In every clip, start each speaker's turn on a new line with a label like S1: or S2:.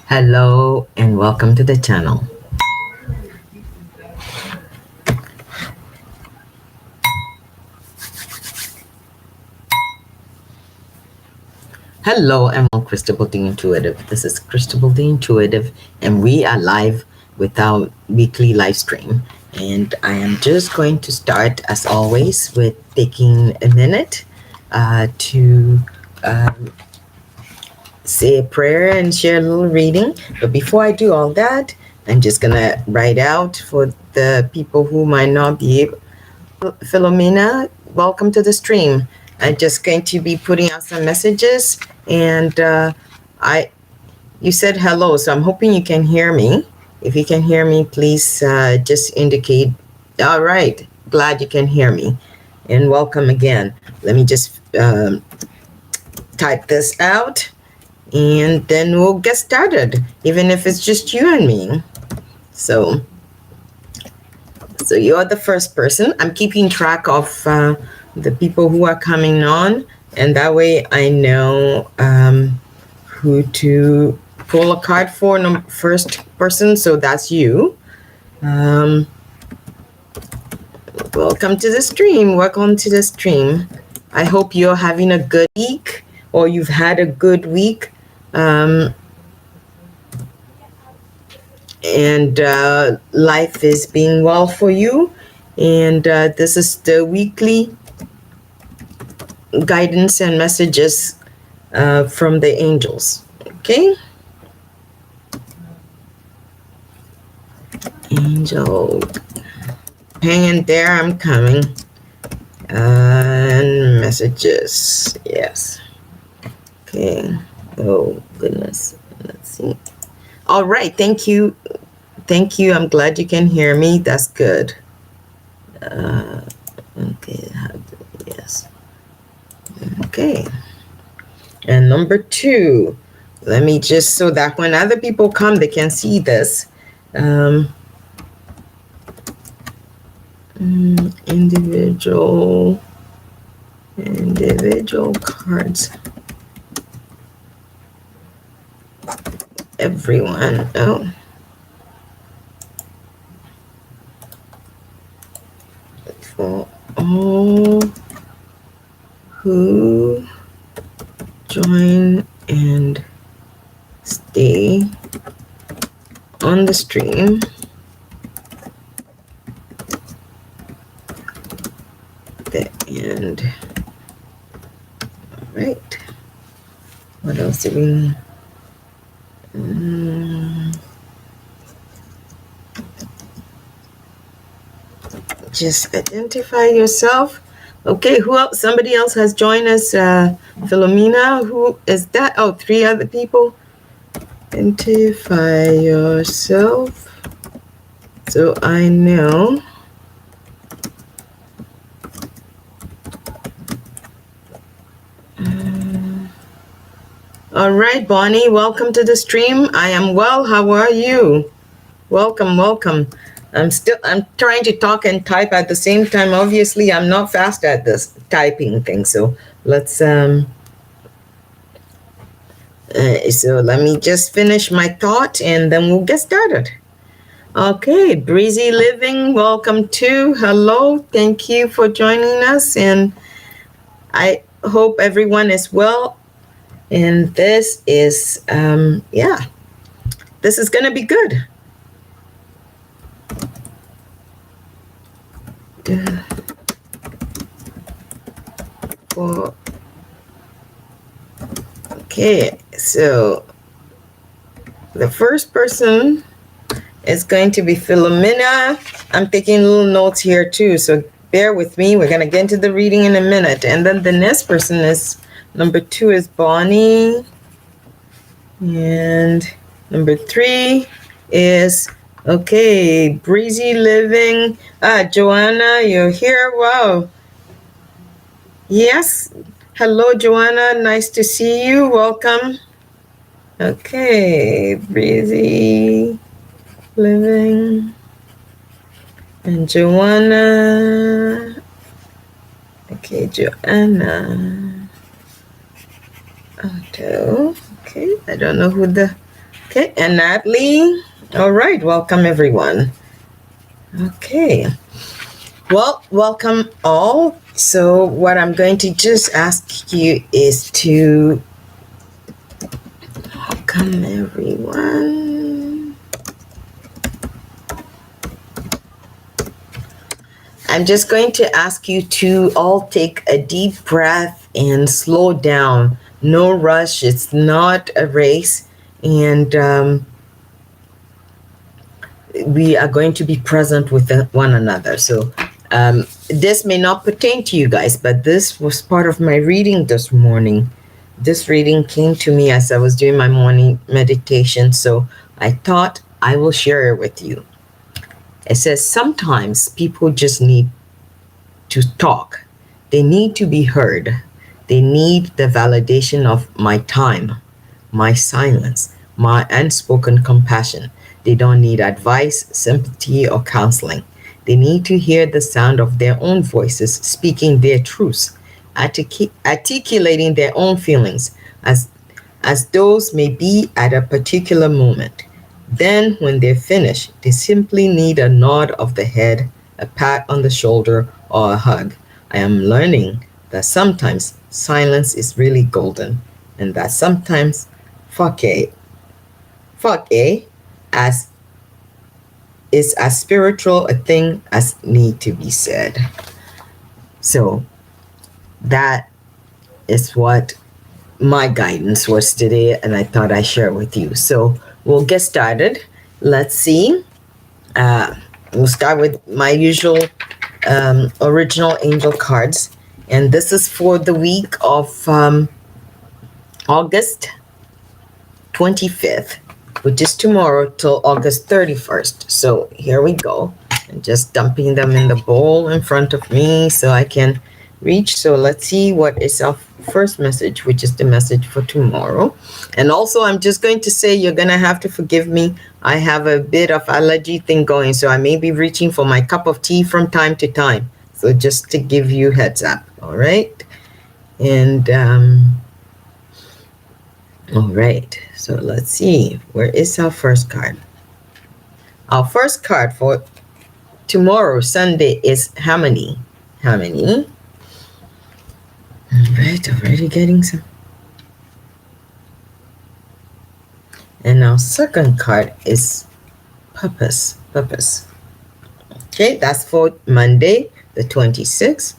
S1: Hello and welcome to the channel. Hello and welcome, Crystal the Intuitive. This is Crystal the Intuitive, and we are live with our weekly live stream. And I am just going to start, as always, with taking a minute to say a prayer and share a little reading. But before I do all that, I'm just gonna write out for the people who might not be able. Philomena, welcome to the stream. I'm just going to be putting out some messages, and you said hello, so I'm hoping you can hear me. If you can hear me, please just indicate. All right, glad you can hear me, and welcome again. Let me just type this out, and then we'll get started, even if it's just you and me. So you're the first person. I'm keeping track of the people who are coming on, and that way I know who to pull a card for. First person, so that's you. Welcome to the stream. Welcome to the stream. I hope you're having a good week, or you've had a good week. And life is being well for you. And this is the weekly guidance and messages from the angels. Okay? Angel. Hang in there, I'm coming. And messages. Yes. Okay. Oh, goodness. Let's see. All right. Thank you. Thank you. I'm glad you can hear me. That's good. Okay. Yes. Okay. And number 2, let me just, so that when other people come, they can see this. Individual cards. Everyone. Oh. For all who join and stay on the stream, the end. All right. What else do we need? Just identify yourself. Okay, who else? Somebody else has joined us. Philomena, who is that? Oh, 3 other people. Identify yourself so I know. All right, Bonnie, welcome to the stream. I am well. How are you? Welcome, welcome. I'm trying to talk and type at the same time. Obviously, I'm not fast at this typing thing. So let's so let me just finish my thought and then we'll get started. Okay, Breezy Living, welcome too. Hello, thank you for joining us, and I hope everyone is well. And this is this is gonna be good. Okay, so the first person is going to be Philomena. I'm taking little notes here too, so bear with me. We're going to get into the reading in a minute. And then the next person is, number 2 is Bonnie. And number 3 is, okay, Breezy Living. Joanna, you're here. Wow. Yes. Hello, Joanna. Nice to see you. Welcome. Okay, Breezy Living. And Joanna. Okay, Joanna. Otto. Okay, I don't know who the... Okay, and Natalie. All right, welcome everyone. Okay, well, welcome all. So what I'm going to just ask you is to welcome everyone. I'm just going to ask you to all take a deep breath and slow down. No rush. It's not a race. And we are going to be present with one another. So this may not pertain to you guys, but this was part of my reading this morning. This reading came to me as I was doing my morning meditation. So I thought I will share it with you. It says, sometimes people just need to talk. They need to be heard. They need the validation of my time, my silence, my unspoken compassion. They don't need advice, sympathy, or counseling. They need to hear the sound of their own voices speaking their truths, articulating their own feelings as those may be at a particular moment. Then, when they're finished, they simply need a nod of the head, a pat on the shoulder, or a hug. I am learning that sometimes silence is really golden, and that sometimes fuck as is as spiritual a thing as need to be said. So that is what my guidance was today, and I thought I'd share with you. So we'll get started. Let's see. We'll start with my usual original angel cards. And this is for the week of August 25th, which is tomorrow, till August 31st. So here we go. I'm just dumping them in the bowl in front of me so I can reach. So let's see what is our first message, which is the message for tomorrow. And also, I'm just going to say you're going to have to forgive me. I have a bit of allergy thing going, so I may be reaching for my cup of tea from time to time. So just to give you heads up, all right? And, all right, so let's see. Where is our first card? Our first card for tomorrow, Sunday, is Harmony. Harmony. All right, already getting some. And our second card is Purpose. Purpose. Okay, that's for Monday, the 26th.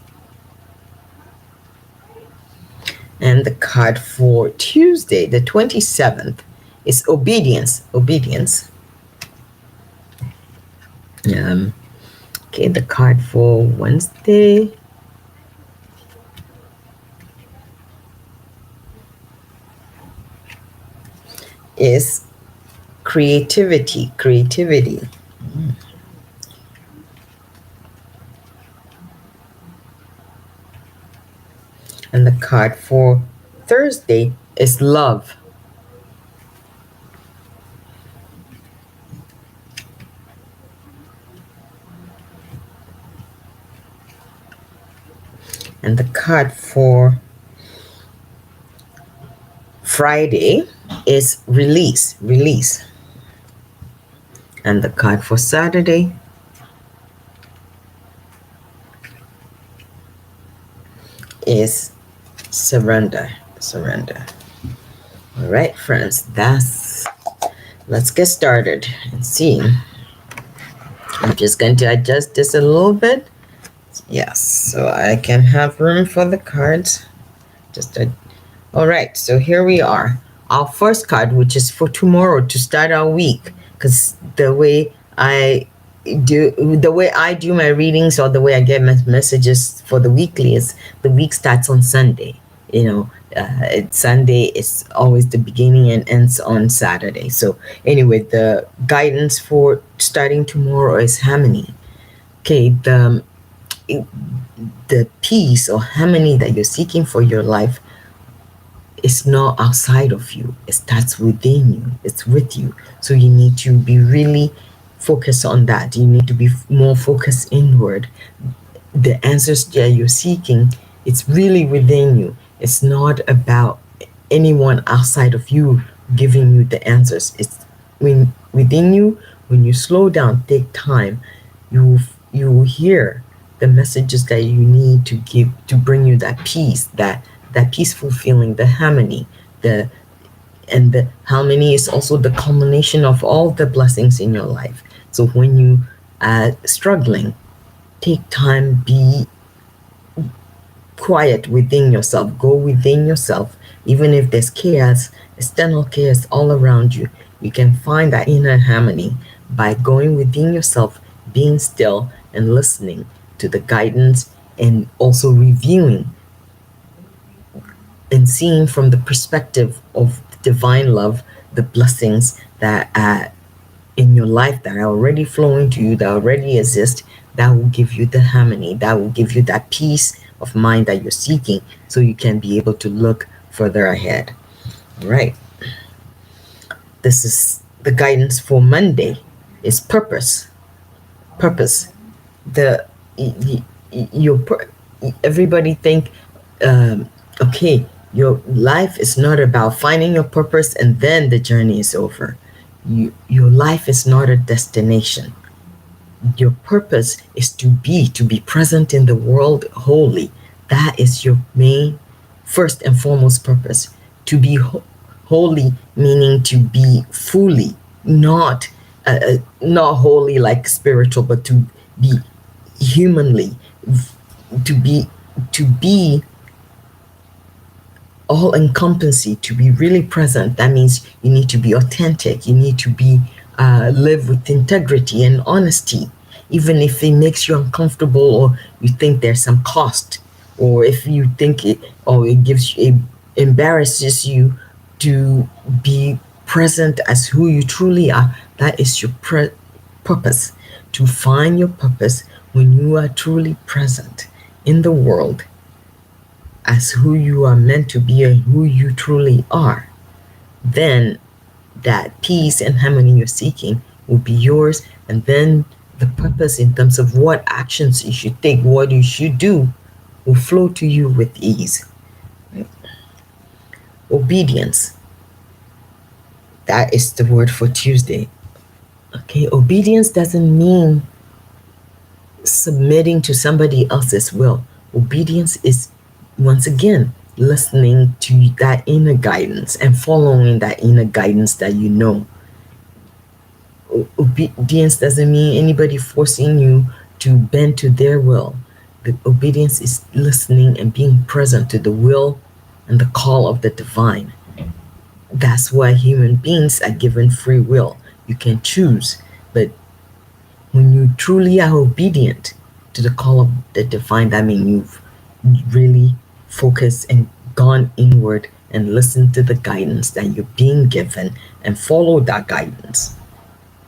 S1: And the card for Tuesday, the 27th, is Obedience. Obedience. Okay, the card for Wednesday is Creativity. Creativity. And the card for Thursday is Love. And the card for Friday is Release. Release. And the card for Saturday is Surrender. Surrender. All right, friends, let's get started and see. I'm just going to adjust this a little bit. Yes, so I can have room for the cards. All right, so here we are. Our first card, which is for tomorrow to start our week, because the way I do my readings, or the way I get my messages for the weekly, is the week starts on Sunday. Sunday is always the beginning and ends on Saturday. So anyway, the guidance for starting tomorrow is Harmony. Okay, the peace or harmony that you're seeking for your life is not outside of you. It starts within you. It's with you. So you need to be really focused on that. You need to be more focused inward. The answers that you're seeking, it's really within you. It's not about anyone outside of you giving you the answers. It's within you. When you slow down, take time, you will hear the messages that you need to give to bring you that peace, that peaceful feeling, the harmony, the and the harmony is also the culmination of all the blessings in your life. So when you are struggling, take time, be quiet within yourself, go within yourself. Even if there's chaos, external chaos all around you, you can find that inner harmony by going within yourself, being still and listening to the guidance, and also reviewing and seeing from the perspective of divine love the blessings that are in your life, that are already flowing to you, that already exist, that will give you the harmony, that will give you that peace of mind that you're seeking, so you can be able to look further ahead. All right. This is the guidance for Monday. Is purpose. Purpose. Your everybody think, okay, your life is not about finding your purpose and then the journey is over. Your life is not a destination. Your purpose is to be present in the world wholly. That is your main, first and foremost purpose. To be holy, meaning to be fully, not wholly like spiritual, but to be humanly, to be all encompassing, to be really present. That means you need to be authentic. You need to be live with integrity and honesty, even if it makes you uncomfortable, or you think there's some cost, or if you think it embarrasses you to be present as who you truly are. That is your purpose. To find your purpose when you are truly present in the world as who you are meant to be and who you truly are, then that peace and harmony you're seeking will be yours. And then the purpose in terms of what actions you should take, what you should do, will flow to you with ease. Right? Obedience. That is the word for Tuesday. Okay, obedience doesn't mean submitting to somebody else's will. Obedience is, once again, listening to that inner guidance and following that inner guidance that you know. Obedience doesn't mean anybody forcing you to bend to their will. The obedience is listening and being present to the will and the call of the divine. That's why human beings are given free will. You can choose, but when you truly are obedient to the call of the divine, that means you've really focused and gone inward and listened to the guidance that you're being given and follow that guidance.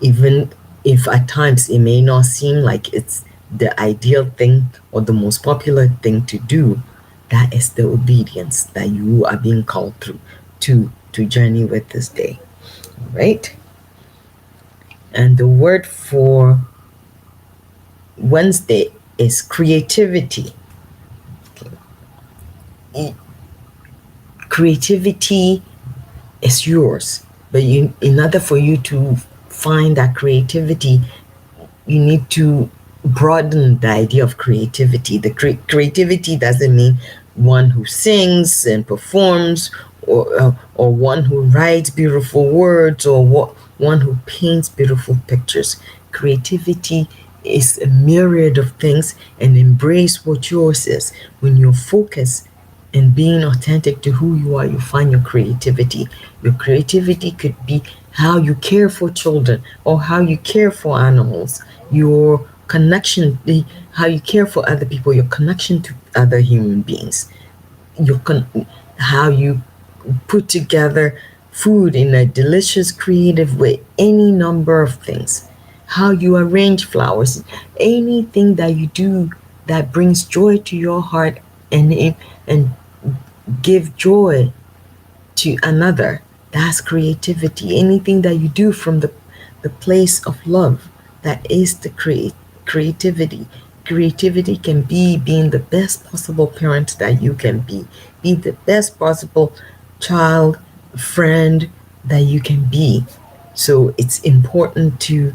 S1: Even if at times it may not seem like it's the ideal thing or the most popular thing to do, that is the obedience that you are being called through to journey with this day. All right? And the word for Wednesday is creativity. Okay. Creativity is yours, but in order for you to find that creativity, you need to broaden the idea of creativity. The creativity doesn't mean one who sings and performs, or one who writes beautiful words, or one who paints beautiful pictures. Creativity is a myriad of things, and embrace what yours is. When you're focused and being authentic to who you are, you find your creativity. Your creativity could be how you care for children, or how you care for animals, your connection, how you care for other people, your connection to other human beings, how you put together food in a delicious, creative way, any number of things, how you arrange flowers, anything that you do that brings joy to your heart and give joy to another. That's creativity. Anything that you do from the place of love, that is the creativity. Creativity can be being the best possible parent that you can be the best possible child, friend that you can be. So it's important to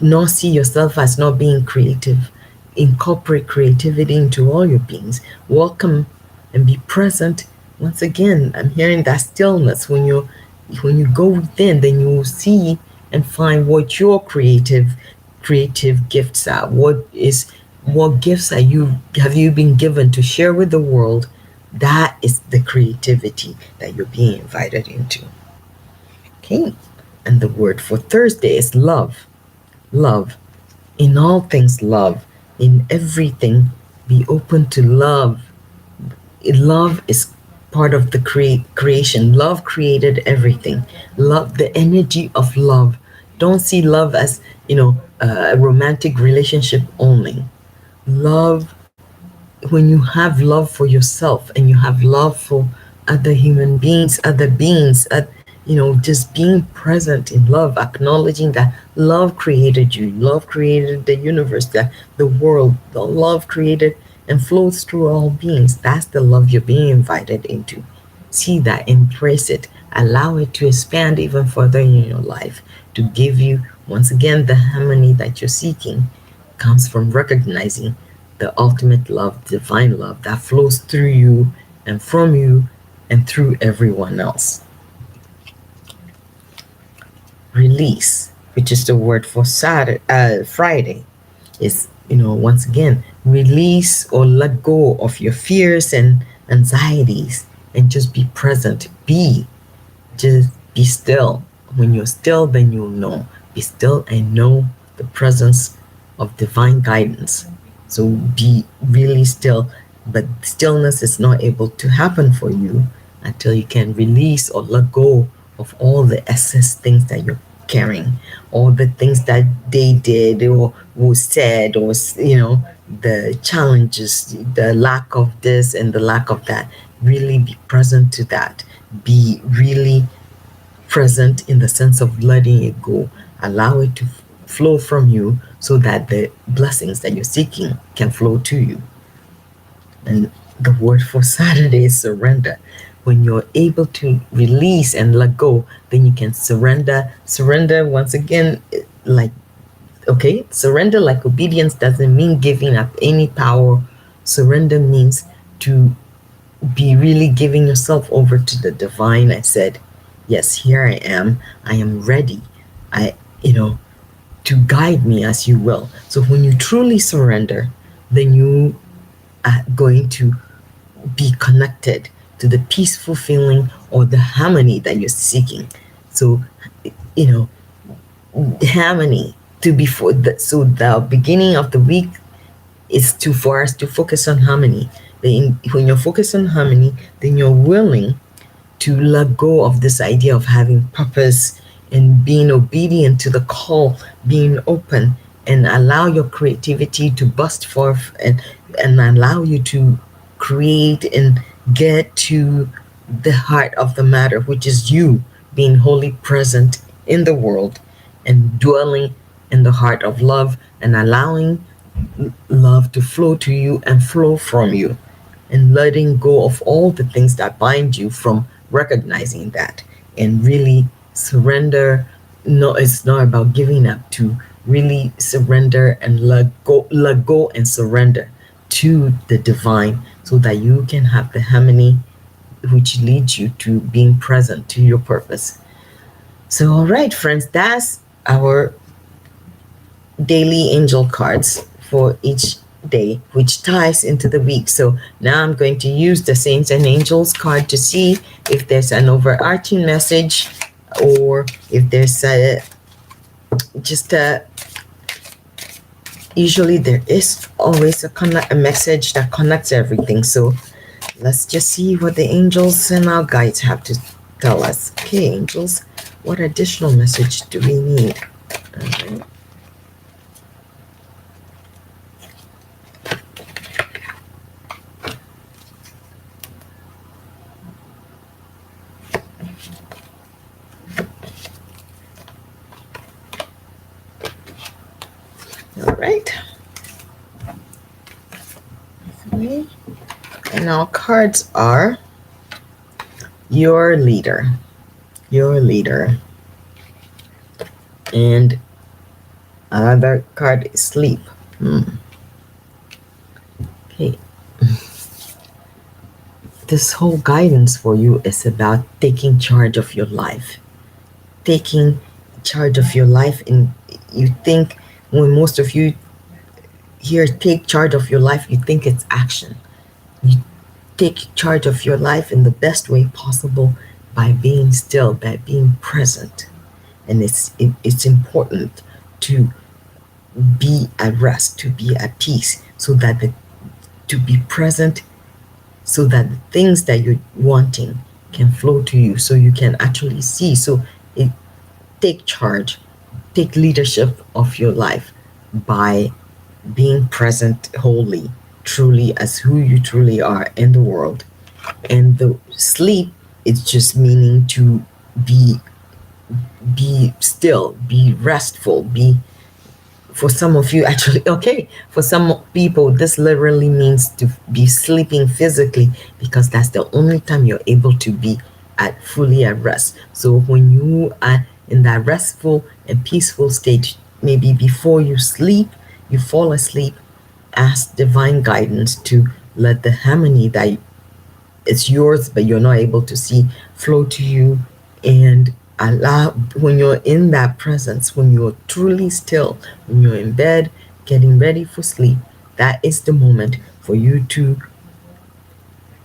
S1: not see yourself as not being creative. Incorporate creativity into all your beings. Welcome and be present. Once again, I'm hearing that stillness. When you go within, then you will see and find what your creative gifts are. What gifts are you have you been given to share with the world? That is the creativity that you're being invited into. Okay. And the word for Thursday is love. Love. In all things, love. In everything, be open to love. Love is part of the creation. Love created everything. Love, the energy of love. Don't see love as, a romantic relationship only. Love, when you have love for yourself and you have love for other human beings, other beings, just being present in love, acknowledging that love created you, love created the universe, the world, the love created and flows through all beings. That's the love you're being invited into. See that, embrace it, allow it to expand even further in your life, to give you, once again, the harmony that you're seeking comes from recognizing the ultimate love, divine love that flows through you and from you and through everyone else. Release, which is the word for Friday, is, once again, release or let go of your fears and anxieties and just be present. Just be still. When you're still, then you'll know. Be still and know the presence of divine guidance. So be really still, but stillness is not able to happen for you until you can release or let go of all the excess things that you're carrying, all the things that they did or was said, or the challenges, the lack of this and the lack of that. Really be present to that. Be really present in the sense of letting it go. Allow it to flow from you so that the blessings that you're seeking can flow to you. And the word for Saturday is surrender. When you're able to release and let go, then you can surrender. Surrender, once again, surrender like obedience doesn't mean giving up any power. Surrender means to be really giving yourself over to the divine. I said, yes, here I am. I am ready. To guide me as you will. So when you truly surrender, then you are going to be connected to the peaceful feeling or the harmony that you're seeking. So, harmony to be so the beginning of the week is for us to focus on harmony. When you're focused on harmony, then you're willing to let go of this idea of having purpose and being obedient to the call, being open, and allow your creativity to burst forth and allow you to create and get to the heart of the matter, which is you being wholly present in the world and dwelling in the heart of love and allowing love to flow to you and flow from you, and letting go of all the things that bind you, from recognizing that and really surrender. No, it's not about giving up. To really surrender and let go and surrender to the divine, so that you can have the harmony which leads you to being present to your purpose. So, all right, friends, that's our daily angel cards for each day, which ties into the week. So now I'm going to use the Saints and Angels card to see if there's an overarching message, or if there's usually there is always a message that connects everything. So let's just see what the angels and our guides have to tell us. Okay, angels, what additional message do we need? Okay. All right. Okay. And our cards are your leader. Your leader. And another card is sleep. Okay. This whole guidance for you is about taking charge of your life. Taking charge of your life. And you think, when most of you here take charge of your life, you think it's action. You take charge of your life in the best way possible by being still, by being present. And it's important to be at rest, to be at peace, so that to be present, so that the things that you're wanting can flow to you, so you can actually see. So take charge, take leadership of your life by being present wholly, truly, as who you truly are in the world. And the sleep is just meaning to be still, be restful, be, for some of you, actually, okay, for some people this literally means to be sleeping physically, because that's the only time you're able to be at fully at rest. So when you are in that restful and peaceful state, maybe before you sleep, you fall asleep, ask divine guidance to let the harmony that it's yours but you're not able to see flow to you. And allow, when you're in that presence, when you're truly still, when you're in bed getting ready for sleep, that is the moment for you to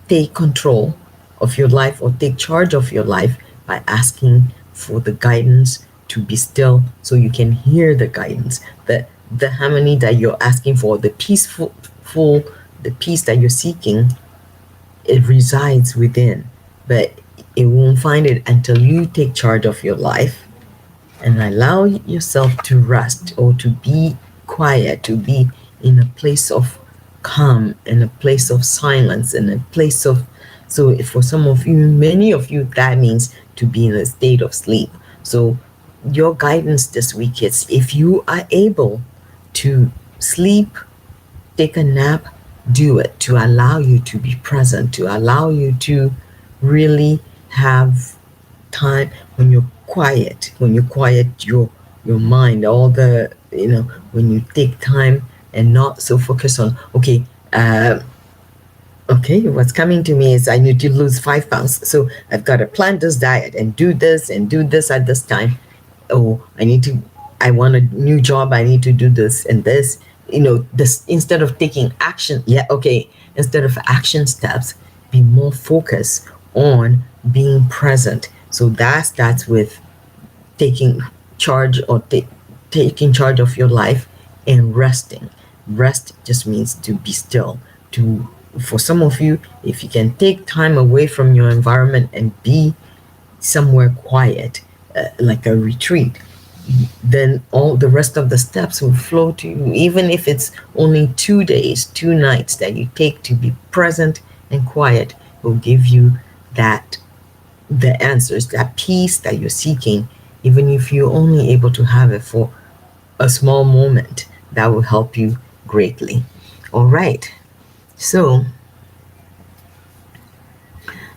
S1: take control of your life, or take charge of your life, by asking for the guidance to be still, so you can hear the guidance, the harmony that you're asking for, the peaceful full the peace that you're seeking. It resides within, but it won't find it until you take charge of your life and allow yourself to rest, or to be quiet, to be in a place of calm, in a place of silence, in a place of, so for some of you, many of you, that means to be in a state of sleep. So your guidance this week is, if you are able to sleep, take a nap, do it, to allow you to be present, to allow you to really have time when you're quiet, your mind, all the, when you take time and not so focus on, okay, what's coming to me is I need to lose 5 pounds, so I've got to plan this diet and do this at this time. Oh, I want a new job, I need to do this and this, this, instead of taking action. Instead of action steps, be more focused on being present. So that starts with taking charge, or taking charge of your life, and resting. Rest just means to be still. For some of you, if you can take time away from your environment and be somewhere quiet, like a retreat, then all the rest of the steps will flow to you. Even if it's only 2 days, 2 nights that you take to be present and quiet, will give you the answers, that peace that you're seeking. Even if you're only able to have it for a small moment, that will help you greatly. All right. So,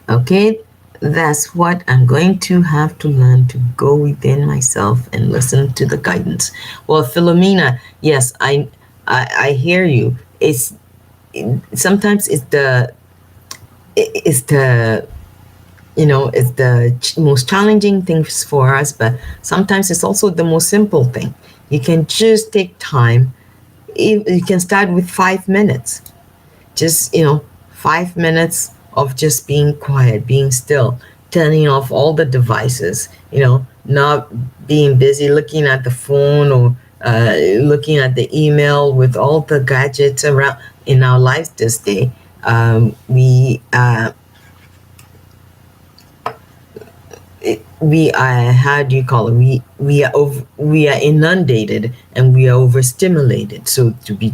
S1: okay, that's what I'm going to have to learn, to go within myself and listen to the guidance. Well, Philomena, yes, I hear you. Sometimes it's the most challenging things for us, but sometimes it's also the most simple thing. You can just take time. You can start with 5 minutes. Just 5 minutes of just being quiet, being still, turning off all the devices, not being busy looking at the phone, or looking at the email with all the gadgets around in our lives this day. We are, how do you call it, we are inundated, and we are overstimulated. So to be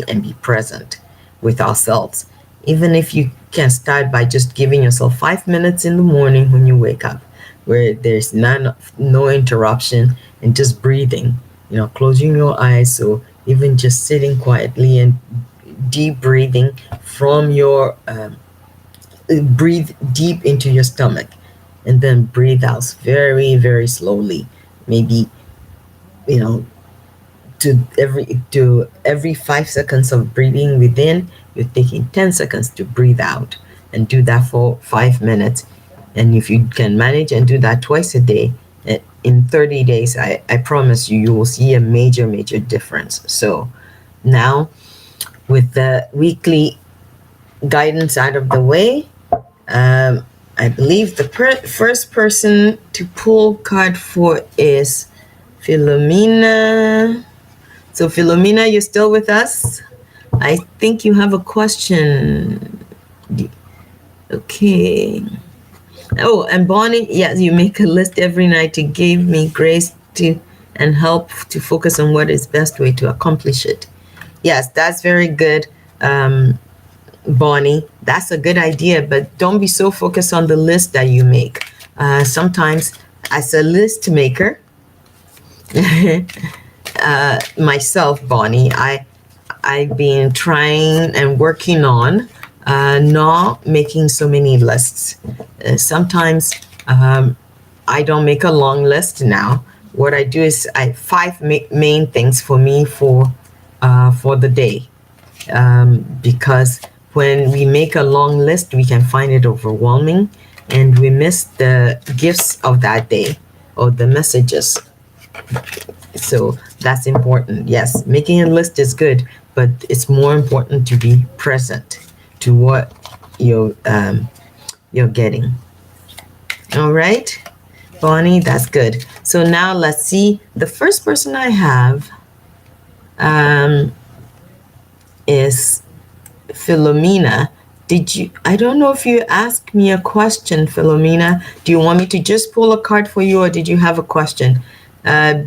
S1: and be present with ourselves. Even if you can start by just giving yourself 5 minutes in the morning when you wake up, where there's no interruption, and just breathing, closing your eyes. So even just sitting quietly and deep breathing from your breathe deep into your stomach, and then breathe out very, very slowly. maybe, you know, to every 5 seconds of breathing within, you're taking 10 seconds to breathe out, and do that for 5 minutes. And if you can manage and do that twice a day, in 30 days, I promise you, you will see a major, major difference. So now, with the weekly guidance out of the way, I believe the first person to pull card for is Philomena. So Philomena, you're still with us? I think you have a question. Okay. Oh, and Bonnie, yes, you make a list every night to give me grace to and help to focus on what is best way to accomplish it. Yes, that's very good, Bonnie. That's a good idea, but don't be so focused on the list that you make. Sometimes, as a list maker, myself, Bonnie, I've been trying and working on not making so many lists. Sometimes I don't make a long list now. What I do is five main things for me for the day, because when we make a long list, we can find it overwhelming, and we miss the gifts of that day or the messages. So that's important. Yes, making a list is good, but it's more important to be present to what you're getting. All right, Bonnie, that's good. So now let's see. The first person I have is Philomena. I don't know if you asked me a question, Philomena. Do you want me to just pull a card for you, or did you have a question?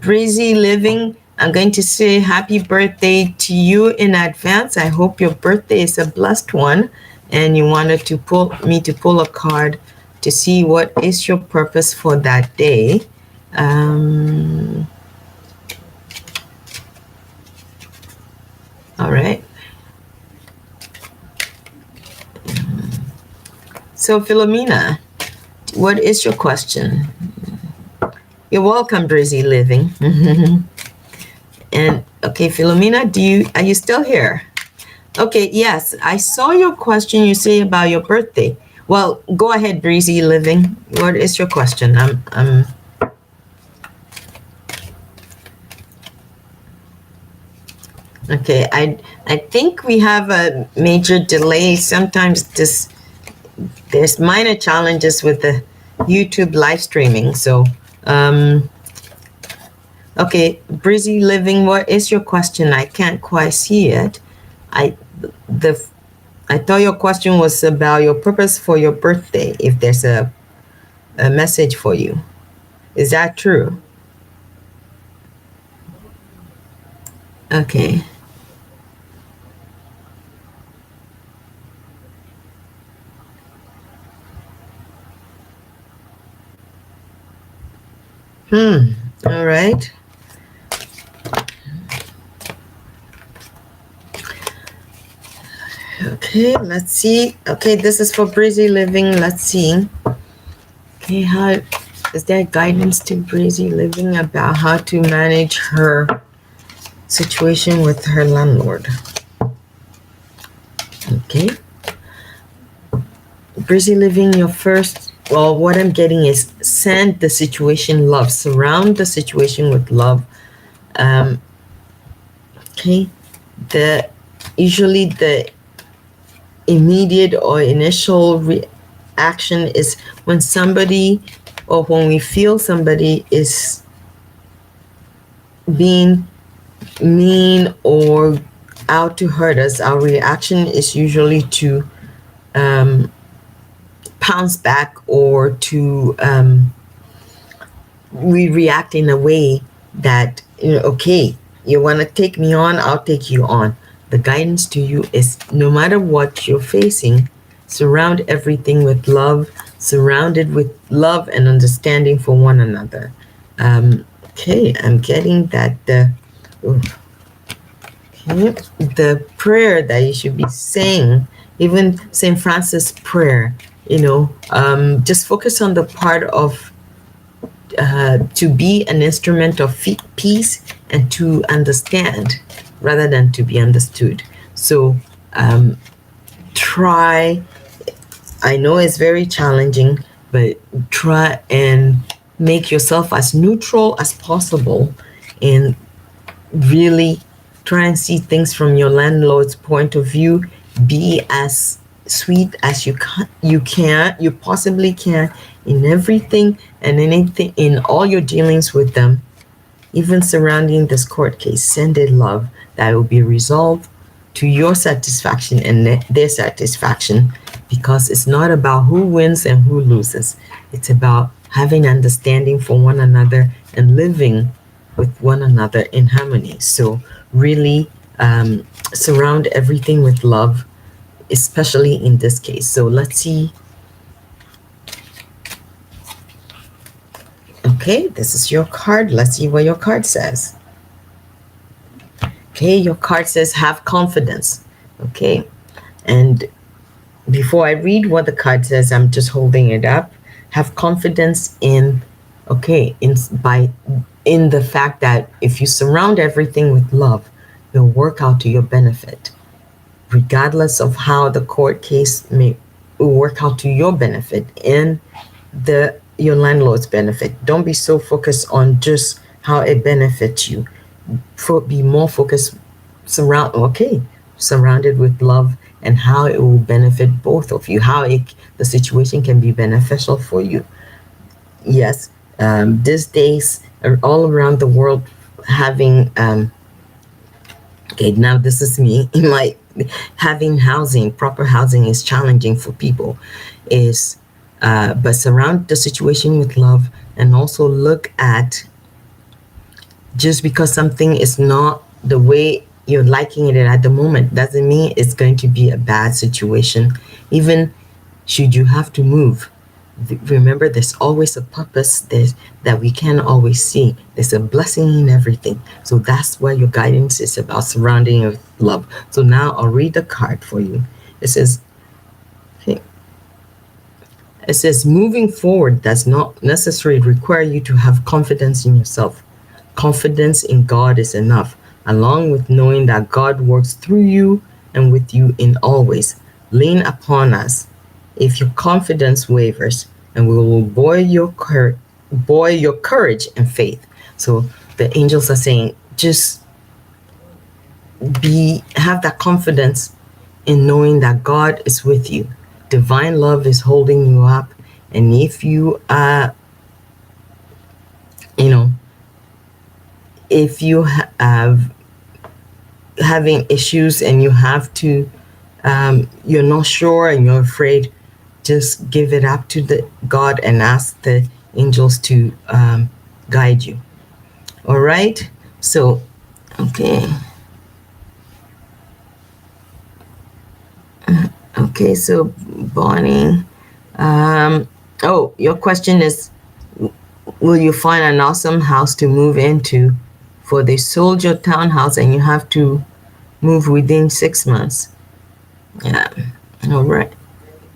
S1: Breezy Living, I'm going to say happy birthday to you in advance. I hope your birthday is a blessed one, and you wanted to pull a card to see what is your purpose for that day. All right. So Philomena, what is your question? You're welcome, Breezy Living. And okay, Philomena, are you still here? Okay, yes, I saw your question you say about your birthday. Well, go ahead, Breezy Living. What is your question? Okay, I think we have a major delay. Sometimes there's minor challenges with the YouTube live streaming. So, okay, Breezy Living, what is your question? I can't quite see it. I thought your question was about your purpose for your birthday, if there's a message for you. Is that true? Okay. All right. Okay, let's see. Okay, this is for Breezy Living. Let's see. Okay, how is there guidance to Breezy Living about how to manage her situation with her landlord? Okay. Breezy Living, your first, well, what I'm getting is send the situation love. Surround the situation with love. Okay. Usually the immediate or initial reaction is when somebody, or when we feel somebody is being mean or out to hurt us, our reaction is usually to pounce back, or to we react in a way that, okay, you want to take me on, I'll take you on. The guidance to you is, no matter what you're facing, surround everything with love, surrounded with love and understanding for one another. Okay, I'm getting that the prayer that you should be saying, even St. Francis prayer, just focus on the part of to be an instrument of peace and to understand rather than to be understood. So try, I know it's very challenging, but try and make yourself as neutral as possible and really try and see things from your landlord's point of view. Be as sweet as you possibly can in everything and anything, in all your dealings with them, even surrounding this court case. Send it love that will be resolved to your satisfaction and their satisfaction, because it's not about who wins and who loses. It's about having understanding for one another and living with one another in harmony. So really surround everything with love, especially in this case. So let's see. Okay, this is your card. Let's see what your card says. Okay, your card says have confidence. Okay, and before I read what the card says, I'm just holding it up. Have confidence in, okay, in the fact that if you surround everything with love, it'll work out to your benefit. Regardless of how the court case may work out to your benefit and your landlord's benefit. Don't be so focused on just how it benefits you. Be more focused, surrounded with love and how it will benefit both of you, how the situation can be beneficial for you. Yes, these days all around the world having okay, now this is me, having proper housing is challenging for people, but surround the situation with love, and also look at, just because something is not the way you're liking it at the moment doesn't mean it's going to be a bad situation. Even should you have to move, remember there's always a purpose that we can't always see. There's a blessing in everything. So that's where your guidance is about, surrounding it with love. So now I'll read the card for you. It says, okay, it says moving forward does not necessarily require you to have confidence in yourself. Confidence in God is enough, along with knowing that God works through you and with you in all ways. Lean upon us if your confidence wavers, and we will buoy your courage and faith. So the angels are saying, just have that confidence in knowing that God is with you. Divine love is holding you up, and if you are, if you have having issues and you have to, you're not sure and you're afraid, just give it up to God and ask the angels to guide you. All right. So, okay. Okay. So, Bonnie. Your question is, will you find an awesome house to move into? For they sold your townhouse and you have to move within 6 months. Yeah. All right.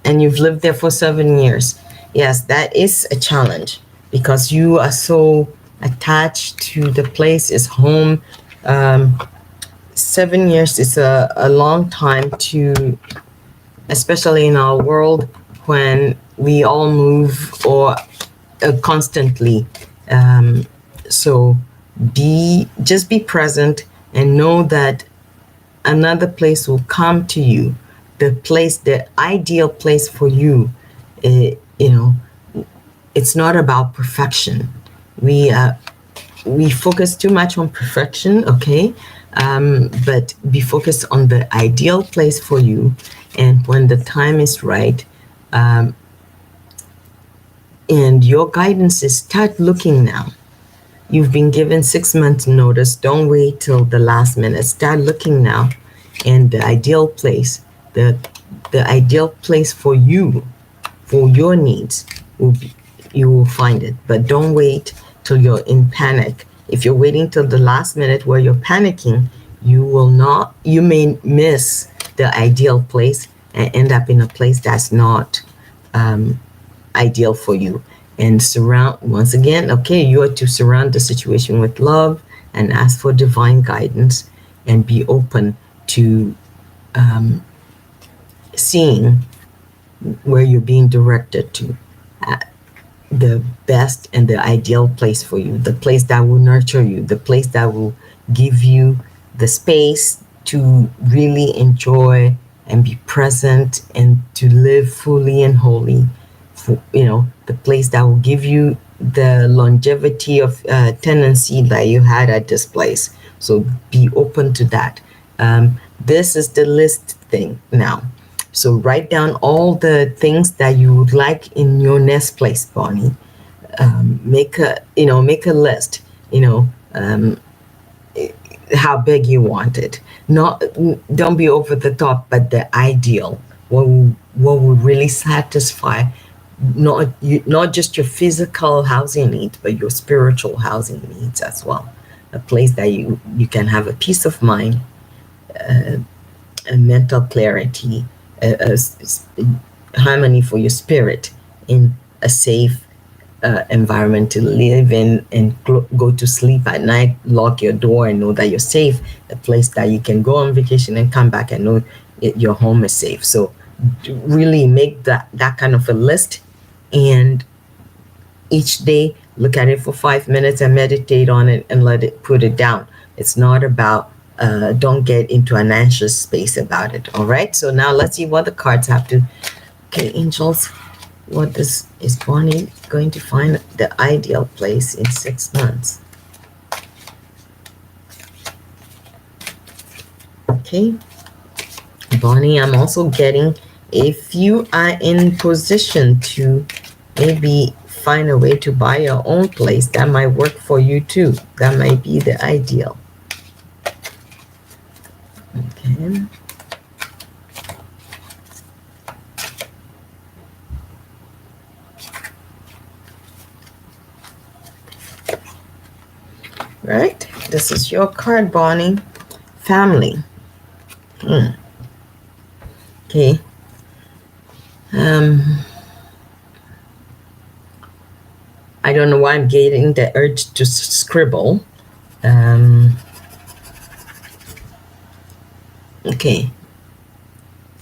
S1: And you've lived there for 7 years. Yes, that is a challenge because you are so attached to the place, is home. 7 years is a long time to, especially in our world when we all move or constantly. So just be present and know that another place will come to you. The ideal place for you, it's not about perfection. We focus too much on perfection, okay? But be focused on the ideal place for you, and when the time is right, and your guidance is start looking now. You've been given 6 months notice. Don't wait till the last minute. Start looking now, and the ideal place, the ideal place for you, for your needs, you will find it. But don't wait till you're in panic. If you're waiting till the last minute where you're panicking, you may miss the ideal place and end up in a place that's not ideal for you. And surround, once again, okay, you are to surround the situation with love and ask for divine guidance and be open to seeing where you're being directed to. The best and the ideal place for you, the place that will nurture you, the place that will give you the space to really enjoy and be present and to live fully and wholly. The place that will give you the longevity of tenancy that you had at this place. So be open to that. This is the list thing now. So write down all the things that you would like in your next place, Bonnie. Make a list. How big you want it. Not Don't be over the top, but the ideal. What would really satisfy not just your physical housing needs, but your spiritual housing needs as well. A place that you can have a peace of mind, a mental clarity, a harmony for your spirit, in a safe environment to live in and go to sleep at night, lock your door and know that you're safe, a place that you can go on vacation and come back and know your home is safe. So really make that kind of a list, and each day look at it for 5 minutes and meditate on it and put it down. It's not about don't get into an anxious space about it. All right, so now let's see what the cards have to. Okay, angels, what is Bonnie going to find the ideal place in 6 months? Okay, Bonnie, I'm also getting, if you are in position to maybe find a way to buy your own place, that might work for you too. That might be the ideal. Okay. Right, this is your card, Bonnie. Family. Okay. I don't know why I'm getting the urge to scribble. Okay.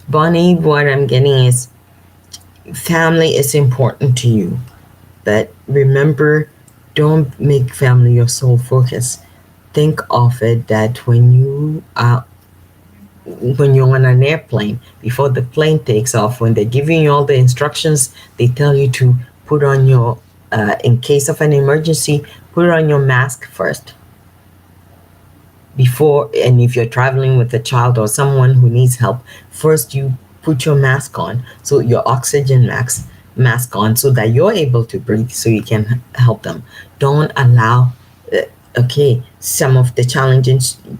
S1: Bonnie, what I'm getting is family is important to you. But remember, don't make family your sole focus. Think of it that when you're on an airplane, before the plane takes off, when they're giving you all the instructions, they tell you to put on your, in case of an emergency, put on your mask first. Before, and if you're traveling with a child or someone who needs help, first you put your mask on, so your oxygen mask on, so that you're able to breathe, so you can help them. Don't allow some of the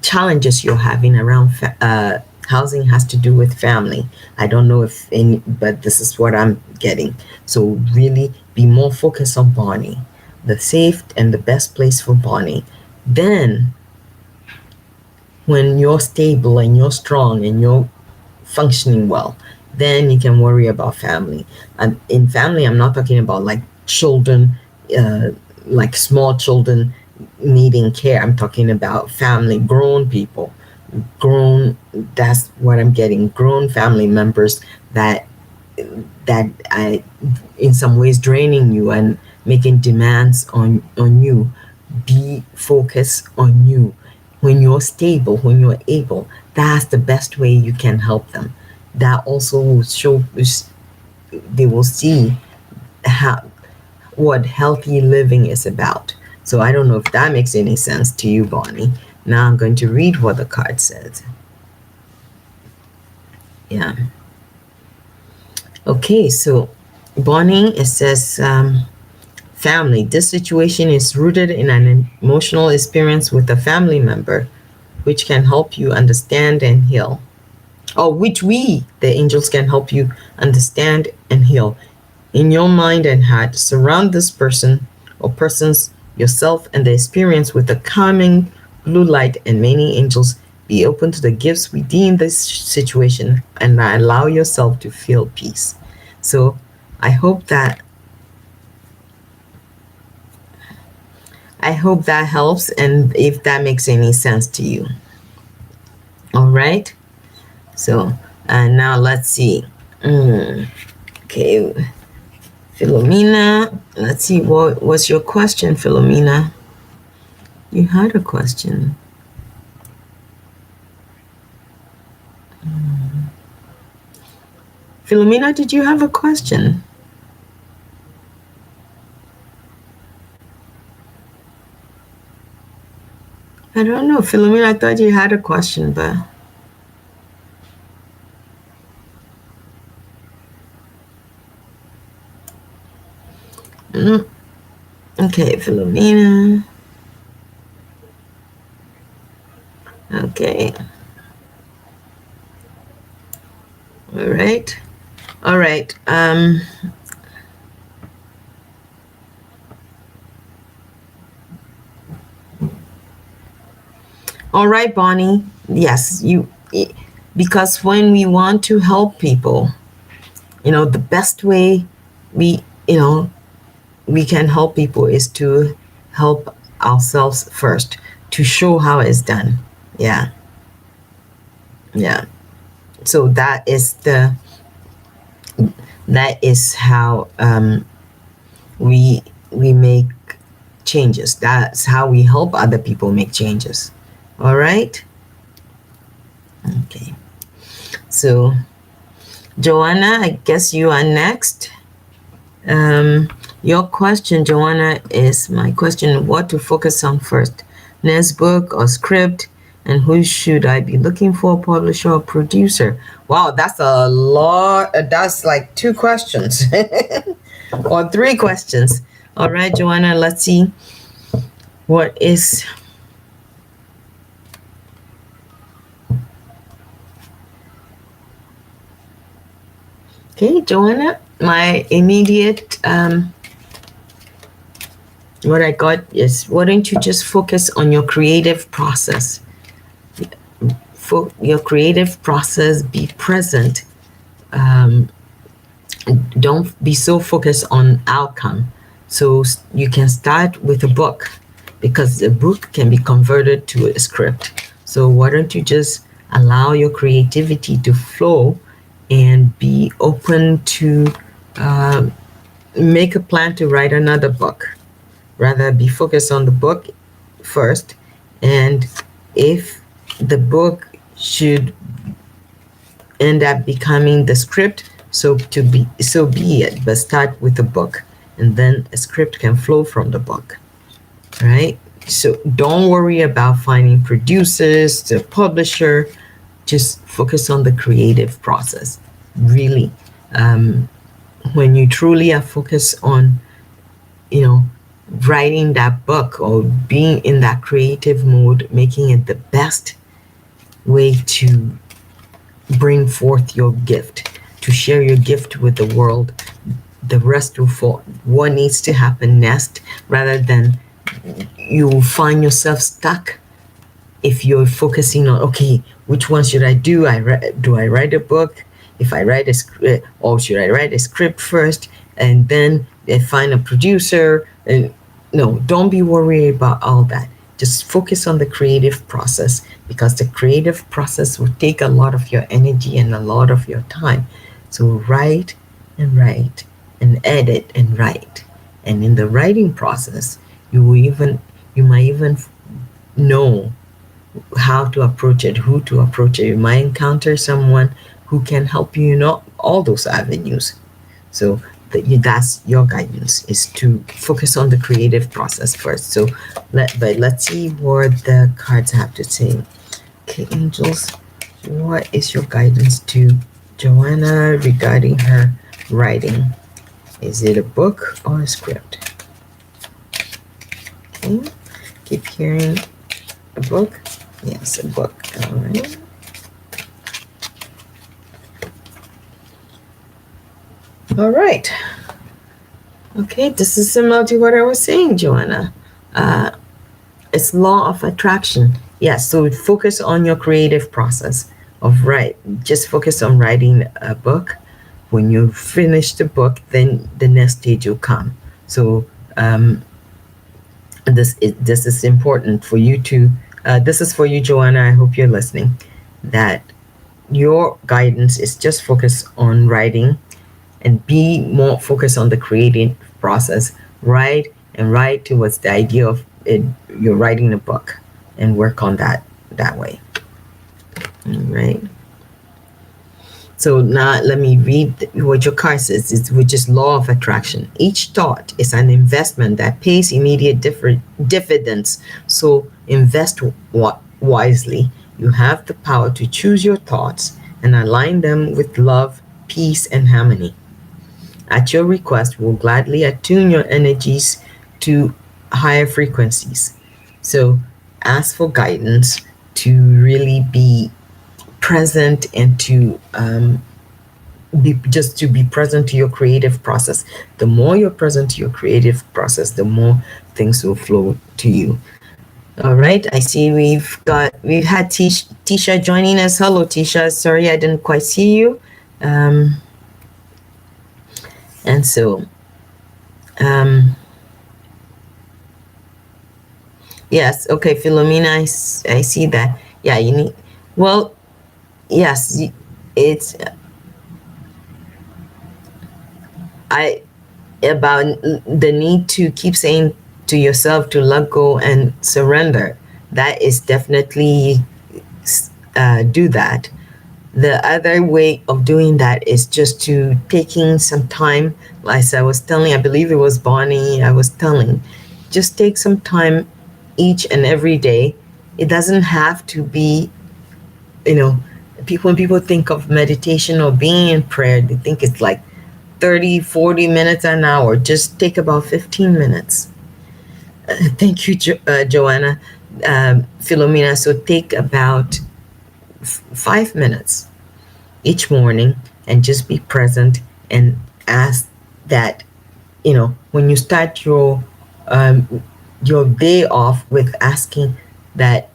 S1: challenges you're having around housing has to do with family. I don't know if any, but this is what I'm getting. So really be more focused on Bonnie, the safe and the best place for Bonnie. Then when you're stable and you're strong and you're functioning well, then you can worry about family. And in family, I'm not talking about like children, like small children needing care. I'm talking about family, grown people, that's what I'm getting, grown family members that I, in some ways, draining you and making demands on you. Be focused on you. When you're stable, when you're able, that's the best way you can help them. That also will show, they will see what healthy living is about. So I don't know if that makes any sense to you, Bonnie. Now I'm going to read what the card says. Yeah. Okay, so Bonnie, it says, family. This situation is rooted in an emotional experience with a family member, which can help you understand and heal. Which we, the angels, can help you understand and heal. In your mind and heart, surround this person or persons, yourself, and the experience with the calming blue light and many angels. Be open to the gifts within this situation and allow yourself to feel peace. So I hope that I hope that helps, and if that makes any sense to you. All right. So now let's see. Okay, Philomena. Let's see. What was your question, Philomena? You had a question. Philomena, did you have a question? I don't know. Philomena, I thought you had a question, but... Okay, Philomena. Okay. All right. All right. All right, Bonnie. Yes, because when we want to help people, the best way we can help people is to help ourselves first, to show how it's done. Yeah. So that is how we make changes. That's how we help other people make changes. All right. Okay. So, Joanna, I guess you are next. Your question, Joanna, is my question: what to focus on first, next book or script, and who should I be looking for, publisher or producer? Wow, that's a lot. That's like 2 questions or 3 questions. All right, Joanna, let's see what is... Okay, Joanna, my immediate what I got is, why don't you just focus on your creative process? For your creative process, be present. Don't be so focused on outcome. So you can start with a book, because a book can be converted to a script. So why don't you just allow your creativity to flow and be open to make a plan to write another book. Rather, be focused on the book first, and if the book should end up becoming the script, so be it. But start with the book, and then a script can flow from the book. Right? So don't worry about finding producers, the publisher. Just focus on the creative process. Really, when you truly are focused on, writing that book or being in that creative mode, making it the best way to bring forth your gift, to share your gift with the world, the rest will fall. What needs to happen next, rather than you find yourself stuck if you're focusing on, okay, which one should I do? Do I write a book? If I write a script, or should I write a script first and then find a producer? And no, don't be worried about all that. Just focus on the creative process, because the creative process will take a lot of your energy and a lot of your time. So write and write and edit and write. And in the writing process, you might even know how to approach it, who to approach it. You might encounter someone who can help you in all those avenues. So that's your guidance, is to focus on the creative process first. So let's see what the cards have to say. Okay, angels, what is your guidance to Joanna regarding her writing? Is it a book or a script? Okay, keep hearing a book. Yes, a book. All right. All right. Okay, this is similar to what I was saying, Joanna. It's law of attraction. Yes, so focus on your creative process of just focus on writing a book. When you finish the book, then the next stage will come. So this is important for you to. This is for you, Joanna. I hope you're listening. That your guidance is just focus on writing, and be more focused on the creative process. Write towards the idea of it. You're writing a book, and work on that way. All right. So now let me read what your card says, which is law of attraction. Each thought is an investment that pays immediate dividends. So invest wisely. You have the power to choose your thoughts and align them with love, peace, and harmony. At your request, we'll gladly attune your energies to higher frequencies. So ask for guidance to really be present and to be present to your creative process. The more you're present to your creative process, the more things will flow to you. All right, I see we've had Tisha joining us. Hello, Tisha. Sorry I didn't quite see you. And so yes, okay, Philomena, I see that. Yeah, you need, well, yes, it's about the need to keep saying to yourself to let go and surrender. That is definitely do that. The other way of doing that is just to taking some time, like I was telling, I believe it was Bonnie, I was telling, just take some time each and every day. It doesn't have to be, when people think of meditation or being in prayer, they think it's like 30, 40 minutes, an hour. Just take about 15 minutes. Thank you, Joanna. Philomena, so take about 5 minutes each morning and just be present and ask that, when you start your day off with asking that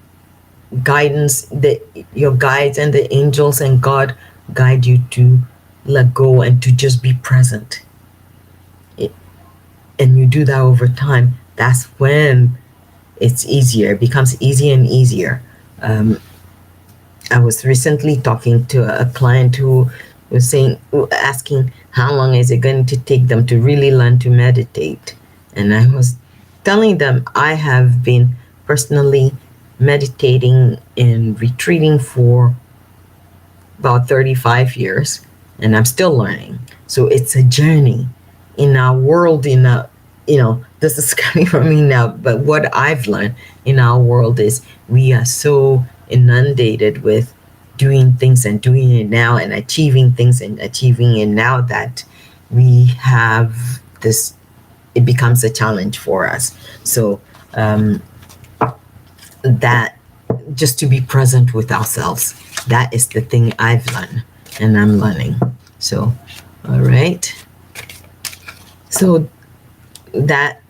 S1: guidance, that your guides and the angels and God guide you to let go and to just be present. And you do that over time, that's when it's easier. It becomes easier and easier. I was recently talking to a client who was asking how long is it going to take them to really learn to meditate. And I was telling them I have been personally meditating and retreating for about 35 years, and I'm still learning. So it's a journey in our world. This is coming from me now, but what I've learned in our world is we are so inundated with doing things and doing it now and achieving things and achieving it now that we have this, it becomes a challenge for us. So that just to be present with ourselves, that is the thing I've learned and I'm learning. So, all right. So that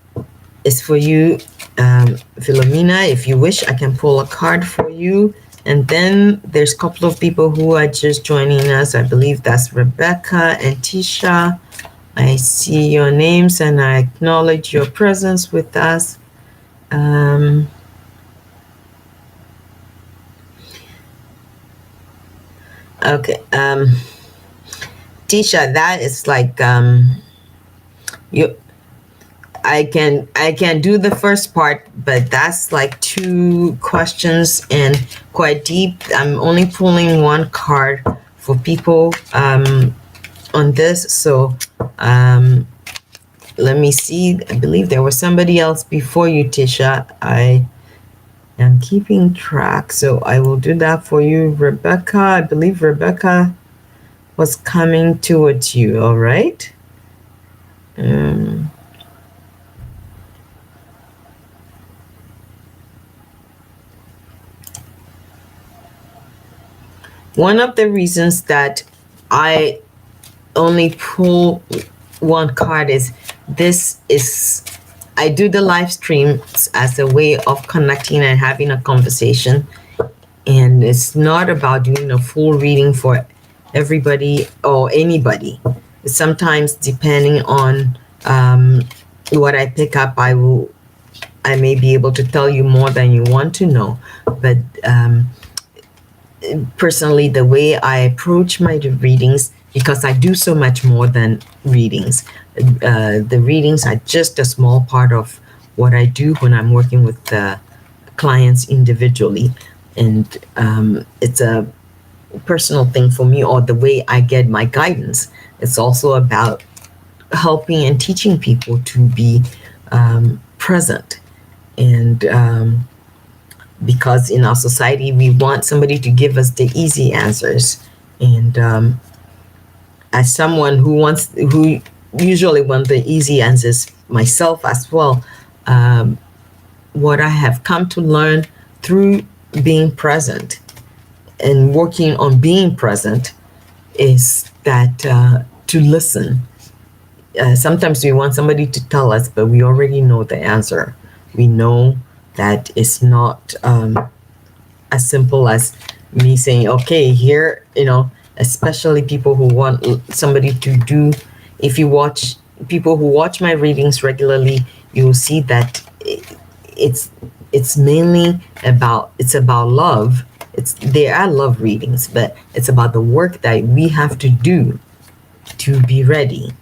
S1: is for you, Philomena. If you wish, I can pull a card for you. And then there's a couple of people who are just joining us. I believe that's Rebecca and Tisha. I see your names and I acknowledge your presence with us. Okay. Tisha, that is like I can do the first part, but that's like 2 questions and quite deep. I'm only pulling 1 card for people on this. So let me see. I believe there was somebody else before you, Tisha. I am keeping track, so I will do that for you. Rebecca, I believe Rebecca was coming towards you. All right. One of the reasons that I only pull 1 card is I do the live streams as a way of connecting and having a conversation. And it's not about doing a full reading for everybody or anybody. Sometimes, depending on what I pick up, I will I may be able to tell you more than you want to know, but personally, the way I approach my readings, because I do so much more than readings. The readings are just a small part of what I do when I'm working with clients individually, and it's a personal thing for me, or the way I get my guidance. It's also about helping and teaching people to be present, and because in our society we want somebody to give us the easy answers, and as someone who usually want the easy answers myself as well, what I have come to learn through being present and working on being present is that to listen. Sometimes we want somebody to tell us, but we already know the answer. We know that it's not as simple as me saying, okay, here, especially people who want somebody to do. If you watch people who watch my readings regularly, you will see that it's mainly about love. They are love readings, but it's about the work that we have to do to be ready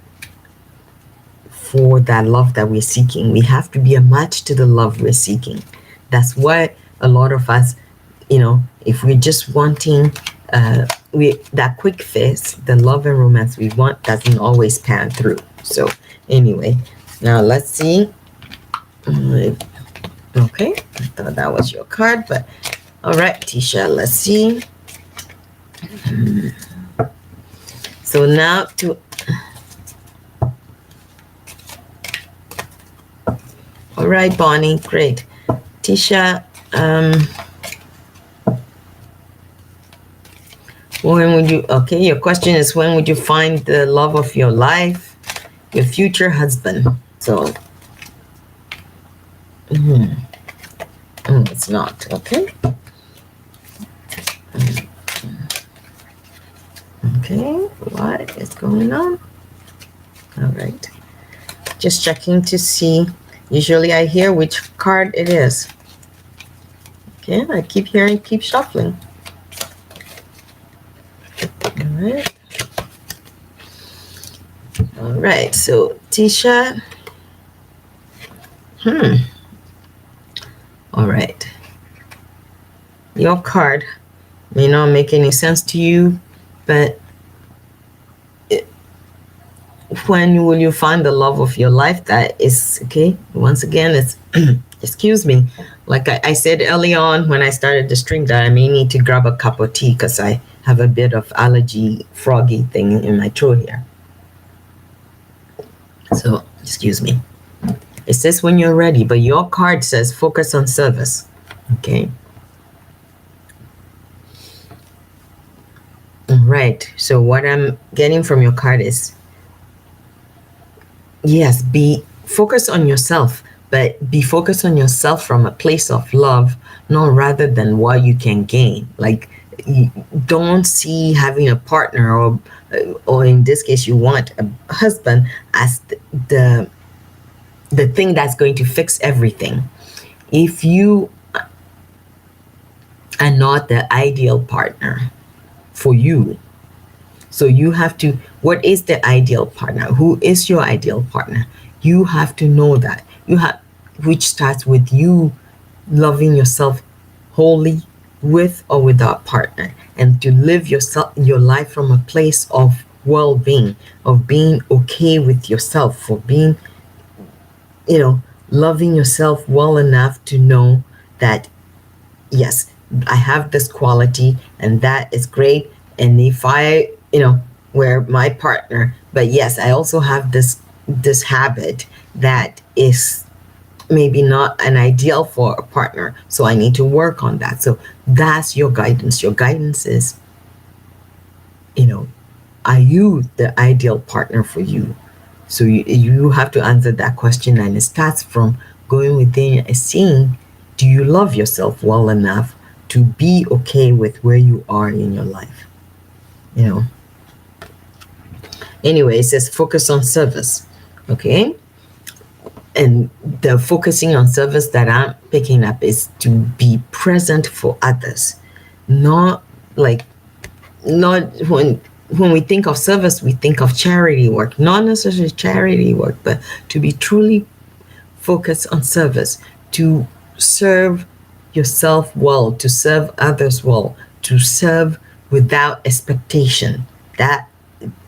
S1: for that love that we're seeking. We have to be a match to the love we're seeking. That's why a lot of us, if we're just wanting that quick fix, the love and romance we want doesn't always pan through. So anyway, now let's see. Okay, I thought that was your card, but all right, Tisha, let's see. So now all right, Bonnie, great. Tisha, your question is, when would you find the love of your life, your future husband? So, it's not, okay. Okay, what is going on? All right, just checking to see. Usually I hear which card it is. Okay, I keep hearing, keep shuffling. All right. All right, so Tisha. All right. Your card may not make any sense to you, but when will you find the love of your life? That is, okay, once again, it's, excuse me, like I said early on when I started the stream, that I may need to grab a cup of tea because I have a bit of allergy, froggy thing in my throat here. So, excuse me. It says when you're ready, but your card says focus on service, okay? All right, so what I'm getting from your card is, yes, be focused on yourself, but be focused on yourself from a place of love, not rather than what you can gain. Like, you don't see having a partner, or in this case, you want a husband, as the thing that's going to fix everything. If you are not the ideal partner for you, so you have to, what is the ideal partner? Who is your ideal partner? You have to know that. Which starts with you loving yourself wholly, with or without partner, and to live your life from a place of well-being, of being okay with yourself, for being, loving yourself well enough to know that, yes, I have this quality and that is great. And if I, were my partner, but yes, I also have this habit that is maybe not an ideal for a partner. So I need to work on that. So that's your guidance. Your guidance is, are you the ideal partner for you? So you have to answer that question, and it starts from going within and seeing, do you love yourself well enough to be okay with where you are in your life? Anyway, it says focus on service. Okay. and the focusing on service that I'm picking up is to be present for others, not like, not when we think of service, we think of charity work, not necessarily charity work, but to be truly focused on service, to serve yourself well, to serve others well, to serve without expectation. That,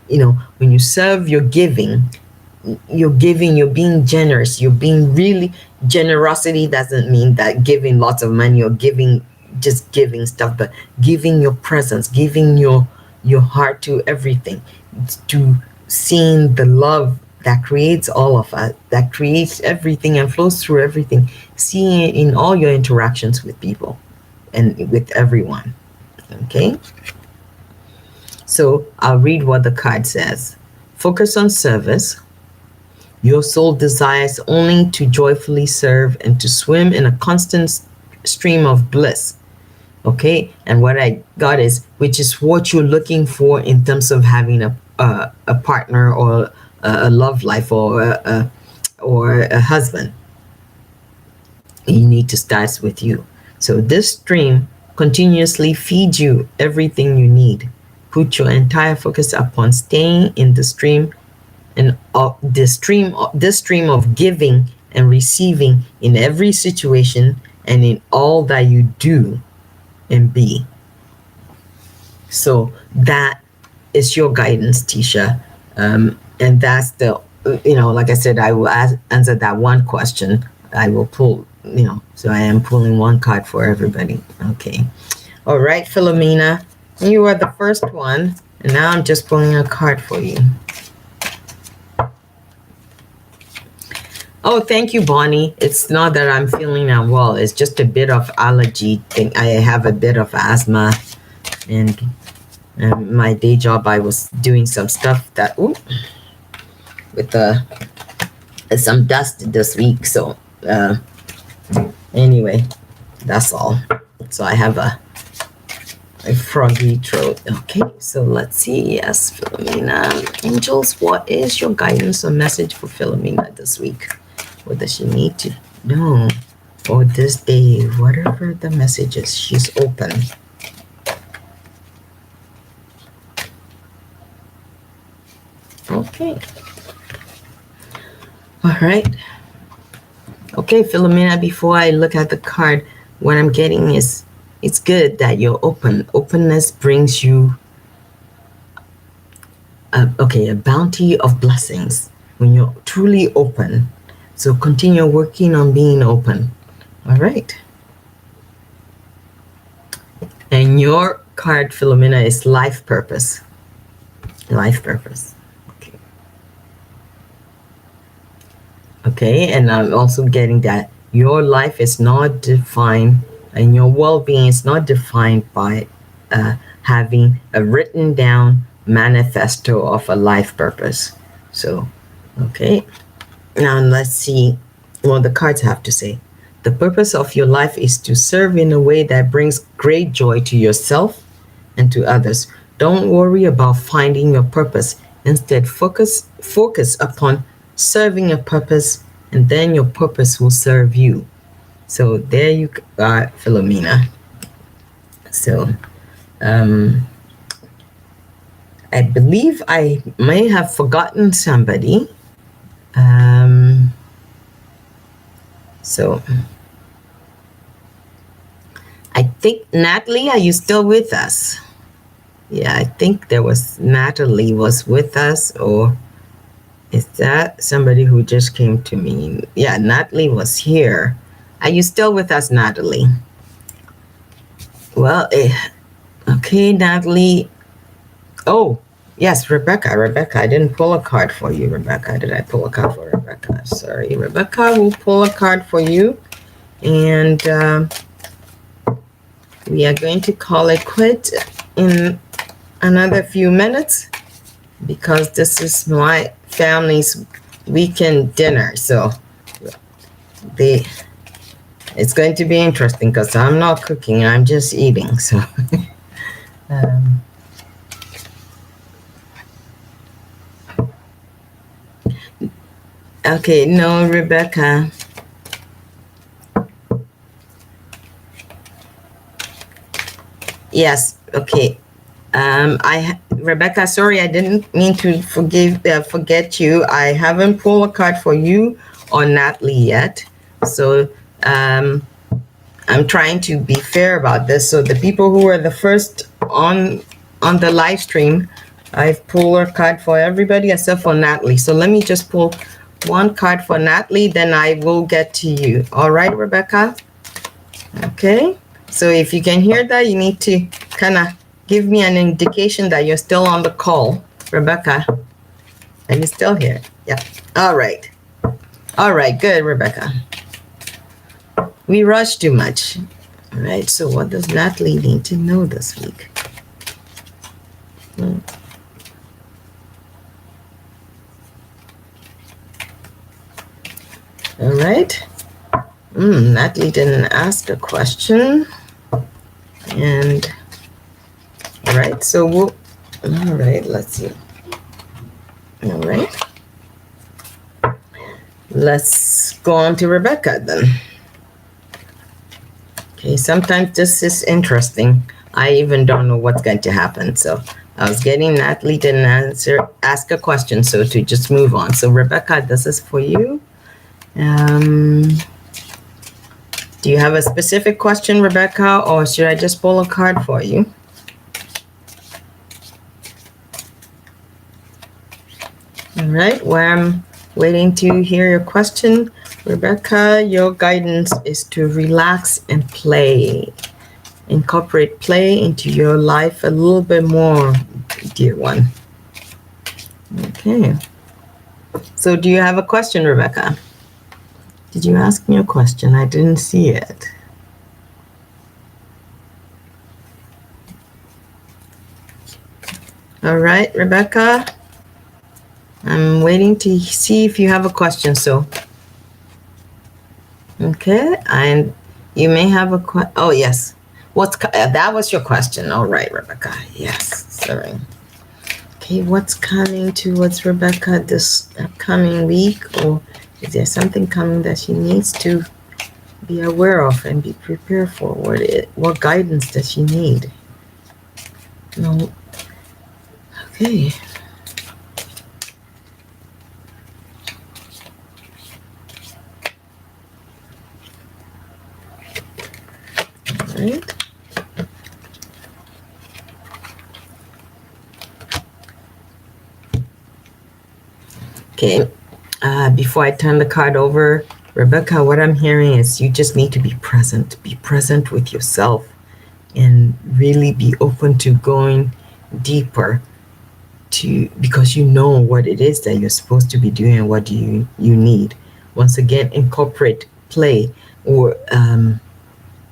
S1: when you serve, you're being generous, you're being really, generosity doesn't mean that giving lots of money or just giving stuff, but giving your presence, giving your heart to everything, to seeing the love that creates all of us, that creates everything and flows through everything, seeing it in all your interactions with people and with everyone. Okay, so I'll read what the card says. Focus on service. Your soul desires only to joyfully serve and to swim in a constant stream of bliss. Okay, and what I got is, which is what you're looking for in terms of having a partner or a love life or a husband. You need to start with you. So this stream continuously feeds you everything you need. Put your entire focus upon staying in the stream, and this stream of giving and receiving in every situation and in all that you do and be. So that is your guidance, Tisha. And that's the, like I said, I will answer that one question. I will pull, so I am pulling one card for everybody. Okay. All right, Philomena, you are the first one. And now I'm just pulling a card for you. Oh, thank you, Bonnie. It's not that I'm feeling unwell. It's just a bit of allergy thing. I have a bit of asthma, and my day job, I was doing some stuff that with some dust this week. So anyway, that's all. So I have a froggy throat. Okay, so let's see. Yes, Philomena. Angels, what is your guidance or message for Philomena this week? What does she need to know for this day? Whatever the message is, she's open. Okay. All right. Okay, Philomena, before I look at the card, what I'm getting is, it's good that you're open. Openness brings you a bounty of blessings when you're truly open. So continue working on being open. All right. And your card, Philomena, is life purpose. Life purpose. Okay. Okay, and I'm also getting that your life is not defined, and your well-being is not defined by having a written down manifesto of a life purpose. So, okay. Now let's see what the cards have to say. The purpose of your life is to serve in a way that brings great joy to yourself and to others. Don't worry about finding your purpose. Instead, focus upon serving a purpose, and then your purpose will serve you. So there you are, Philomena. So I believe I may have forgotten somebody. So I think, Natalie, are you still with us? Yeah, I think Natalie was with us, or is that somebody who just came to me? Yeah, Natalie was here. Are you still with us, Natalie? Well, okay, Natalie. Oh, yes, Rebecca, I didn't pull a card for you, Rebecca. Did I pull a card for Rebecca? Sorry, Rebecca, we'll pull a card for you. And we are going to call it quit in another few minutes, because this is my family's weekend dinner. So it's going to be interesting, because I'm not cooking, I'm just eating. So Okay, no, Rebecca. Yes, okay. Rebecca, sorry, I didn't mean to forget you. I haven't pulled a card for you or Natalie yet. So I'm trying to be fair about this. So the people who are the first on the live stream, I've pulled a card for everybody except for Natalie. So let me just pull one card for Natalie, then I will get to you. All right, Rebecca? Okay. So if you can hear that, you need to kind of give me an indication that you're still on the call. Rebecca, are you still here? Yeah. All right. All right. Good, Rebecca. We rush too much. All right. So what does Natalie need to know this week? All right. Natalie didn't ask a question. And all right. So we'll. All right. Let's see. All right. Let's go on to Rebecca then. Okay, sometimes this is interesting. I even don't know what's going to happen. So I was getting Natalie didn't ask a question, so to just move on. So Rebecca, this is for you. Do you have a specific question, Rebecca, or should I just pull a card for you? All right, well, I'm waiting to hear your question. Rebecca, your guidance is to relax and play. Incorporate play into your life a little bit more, dear one. Okay. So do you have a question, Rebecca? Did you ask me a question? I didn't see it. All right, Rebecca. I'm waiting to see if you have a question. So, okay, and you may have a question. Oh, yes. That was your question. All right, Rebecca. Yes, sorry. Okay, what's coming towards Rebecca this upcoming week? Or is there something coming that she needs to be aware of and be prepared for? What guidance does she need? No. Okay. All right. Okay, before I turn the card over, Rebecca, what I'm hearing is you just need to be present. Be present with yourself and really be open to going deeper because you know what it is that you're supposed to be doing and what you need. Once again, incorporate play or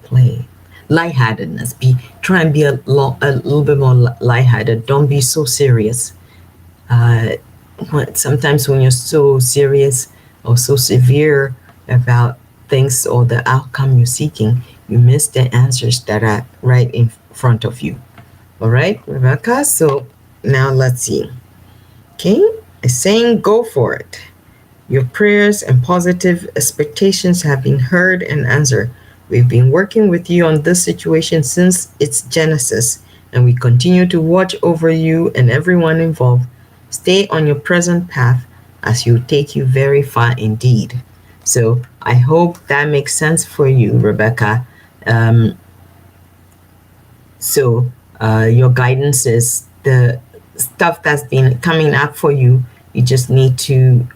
S1: play. Lightheadedness. Try and be a little bit more lightheaded. Don't be so serious. Sometimes when you're so serious or so severe about things or the outcome you're seeking, you miss the answers that are right in front of you. All right, Rebecca? So now let's see. Okay, it's saying go for it. Your prayers and positive expectations have been heard and answered. We've been working with you on this situation since its genesis, and we continue to watch over you and everyone involved. Stay on your present path as you take you very far indeed. So I hope that makes sense for you, Rebecca. Your guidance is the stuff that's been coming up for you. You just need to,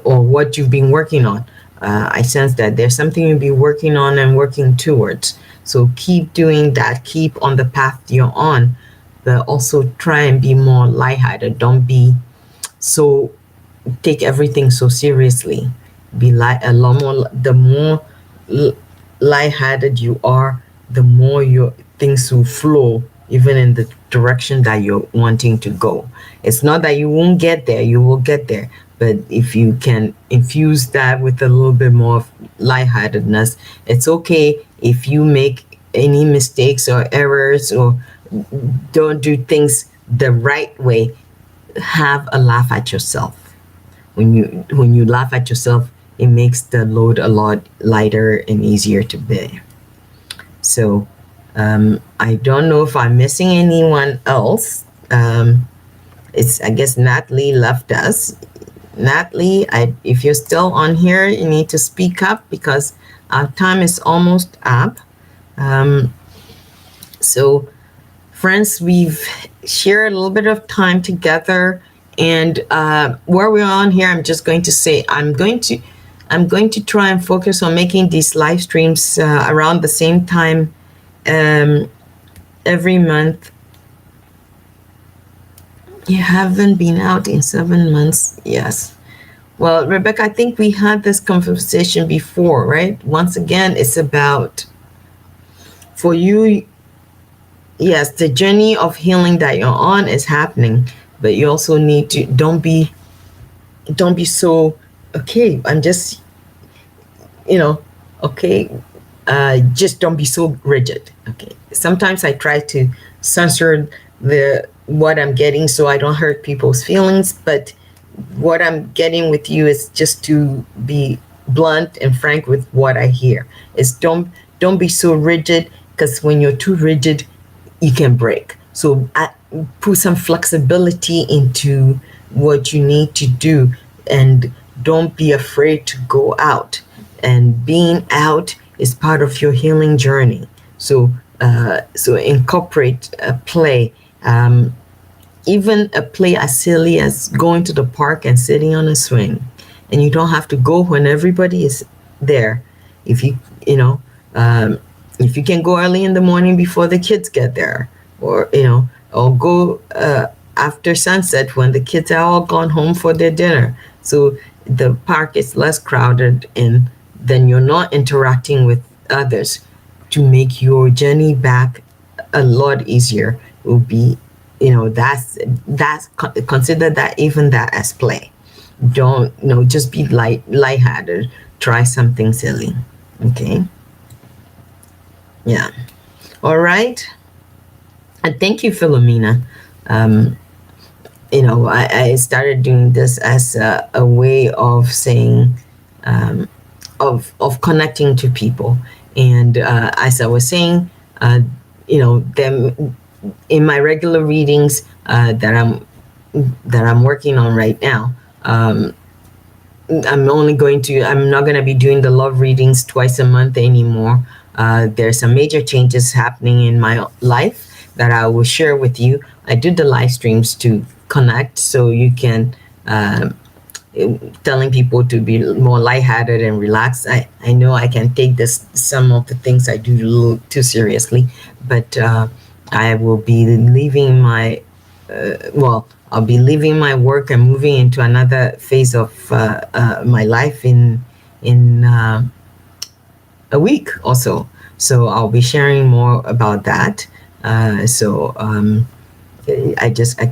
S1: or what you've been working on. I sense that there's something you'll be working on and working towards. So keep doing that. Keep on the path you're on. But also try and be more lighthearted. Don't be take everything so seriously. Be a lot more. The more lighthearted you are, the more your things will flow, even in the direction that you're wanting to go. It's not that you won't get there; you will get there. But if you can infuse that with a little bit more lightheartedness, it's okay if you make any mistakes or errors or don't do things the right way. Have a laugh at yourself. when you laugh at yourself, it makes the load a lot lighter and easier to bear. So I don't know if I'm missing anyone else. It's, I guess, Natalie left us. Natalie, if you're still on here, you need to speak up because our time is almost up. So, friends, we've shared a little bit of time together, and where we're on here, I'm just going to say I'm going to try and focus on making these live streams around the same time every month. You haven't been out in 7 months. Yes. Well, Rebecca, I think we had this conversation before, right? Once again, it's about, for you, yes, the journey of healing that you're on is happening, but you also need to, don't be so, okay, I'm just, okay, just don't be so rigid. Okay. Sometimes I try to censor what I'm getting so I don't hurt people's feelings, but what I'm getting with you is just to be blunt and frank with what I hear. Is don't be so rigid, because when you're too rigid, you can break. So put some flexibility into what you need to do, and don't be afraid to go out. And being out is part of your healing journey. So incorporate a play. Even a play as silly as going to the park and sitting on a swing, and you don't have to go when everybody is there. If you if you can go early in the morning before the kids get there, or or go after sunset when the kids are all gone home for their dinner, so the park is less crowded, and then you're not interacting with others, to make your journey back a lot easier. It will be, that's consider that, even that, as play. Don't just be lighthearted. Try something silly. Okay. Yeah. All right. And thank you, Philomena. I started doing this as a way of saying, of connecting to people. And as I was saying, them in my regular readings that I'm working on right now. I'm not going to be doing the love readings twice a month anymore. There's some major changes happening in my life that I will share with you. I do the live streams to connect, so you can telling people to be more lighthearted and relaxed. I know I can take some of the things I do a little too seriously, but I will be leaving my I'll be leaving my work and moving into another phase of my life in a week or so. So I'll be sharing more about that. I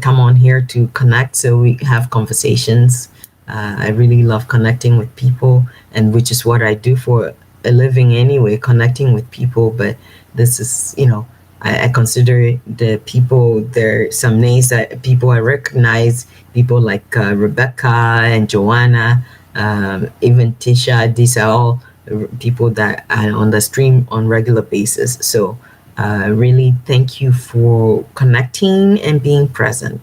S1: come on here to connect, so we have conversations. I really love connecting with people, and which is what I do for a living anyway, connecting with people. But this is, I consider the people, there are some names that people I recognize, people like Rebecca and Joanna, even Tisha. These are all people that are on the stream on regular basis. So really thank you for connecting and being present.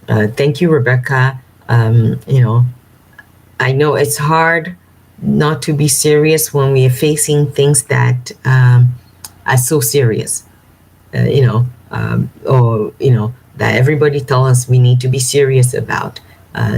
S1: Thank you, Rebecca. I know it's hard not to be serious when we are facing things that are so serious, that everybody tells us we need to be serious about.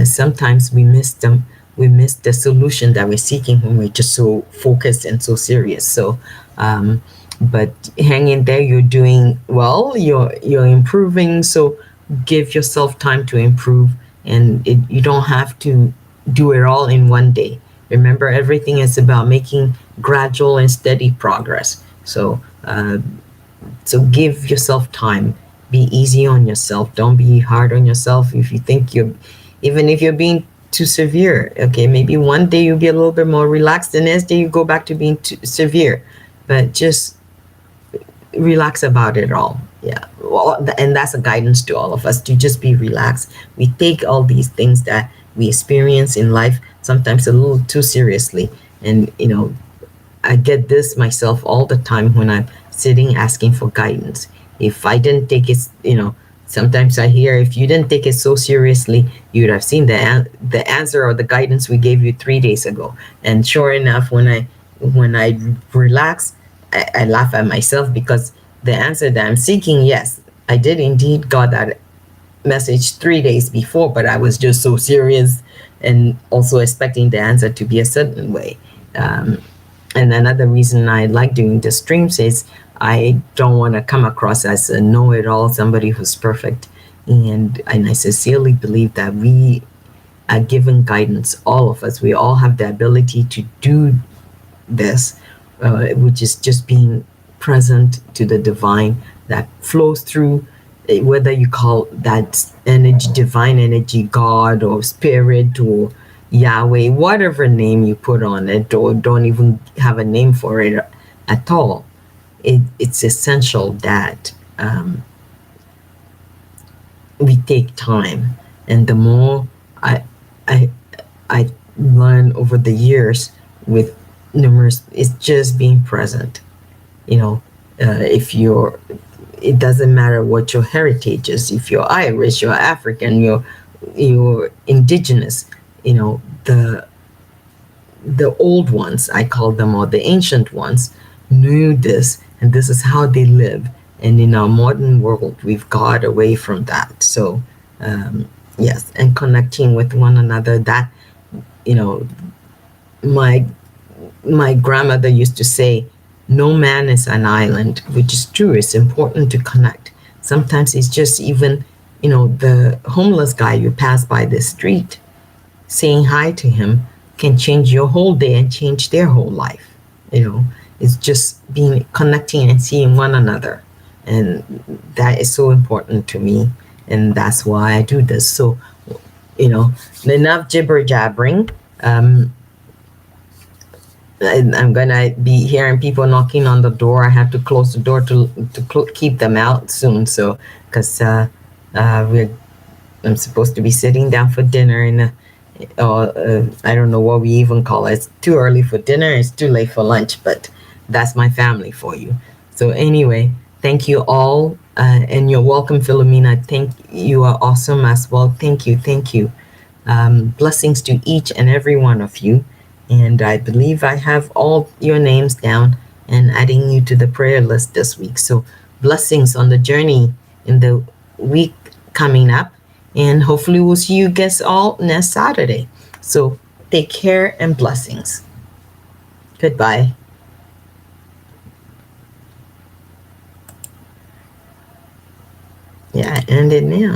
S1: Sometimes we miss them. We miss the solution that we're seeking when we're just so focused and so serious. So, but hang in there. You're doing well. You're improving. So give yourself time to improve, and you don't have to do it all in one day. Remember, everything is about making gradual and steady progress. So give yourself time. Be easy on yourself. Don't be hard on yourself. If you think even if you're being too severe, okay, maybe one day you'll be a little bit more relaxed, the next day you go back to being too severe. But just relax about it all. Yeah. Well, and that's a guidance to all of us to just be relaxed. We take all these things that we experience in life sometimes a little too seriously. And, I get this myself all the time when I'm sitting asking for guidance. If I didn't take it, sometimes I hear, if you didn't take it so seriously, you'd have seen the answer or the guidance we gave you 3 days ago. And sure enough, when I relax, I laugh at myself because the answer that I'm seeking, yes, I did indeed got that message 3 days before, but I was just so serious and also expecting the answer to be a certain way. And another reason I like doing the streams is I don't want to come across as a know-it-all, somebody who's perfect. And I sincerely believe that we are given guidance, all of us. We all have the ability to do this, which is just being present to the divine that flows through, whether you call that energy, divine energy, God or spirit or Yahweh, whatever name you put on it, or don't even have a name for it at all. It's essential that we take time, and the more I I I learn over the years with numerous, it's just being present. If you're, it doesn't matter what your heritage is. If you're Irish, you're African, you're indigenous. The old ones, I call them, or the ancient ones, knew this, and this is how they live. And in our modern world, we've got away from that. So, yes, and connecting with one another. That, you know, my my grandmother used to say, "No man is an island," which is true. It's important to connect. Sometimes it's just even, the homeless guy you pass by the street, saying hi to him can change your whole day and change their whole life. It's just being connecting and seeing one another, and that is so important to me, and that's why I do this. So, enough jibber jabbering. I'm gonna be hearing people knocking on the door. I have to close the door to keep them out soon. So, because we're I'm supposed to be sitting down for dinner, and I don't know what we even call it. It's too early for dinner. It's too late for lunch. But that's my family for you. So anyway, thank you all, and you're welcome, Philomena. Thank you, are awesome as well. Thank you, thank you. Blessings to each and every one of you. And I believe I have all your names down and adding you to the prayer list this week. So blessings on the journey in the week coming up. And hopefully we'll see you guys all next Saturday. So take care and blessings. Goodbye. Yeah, end it now.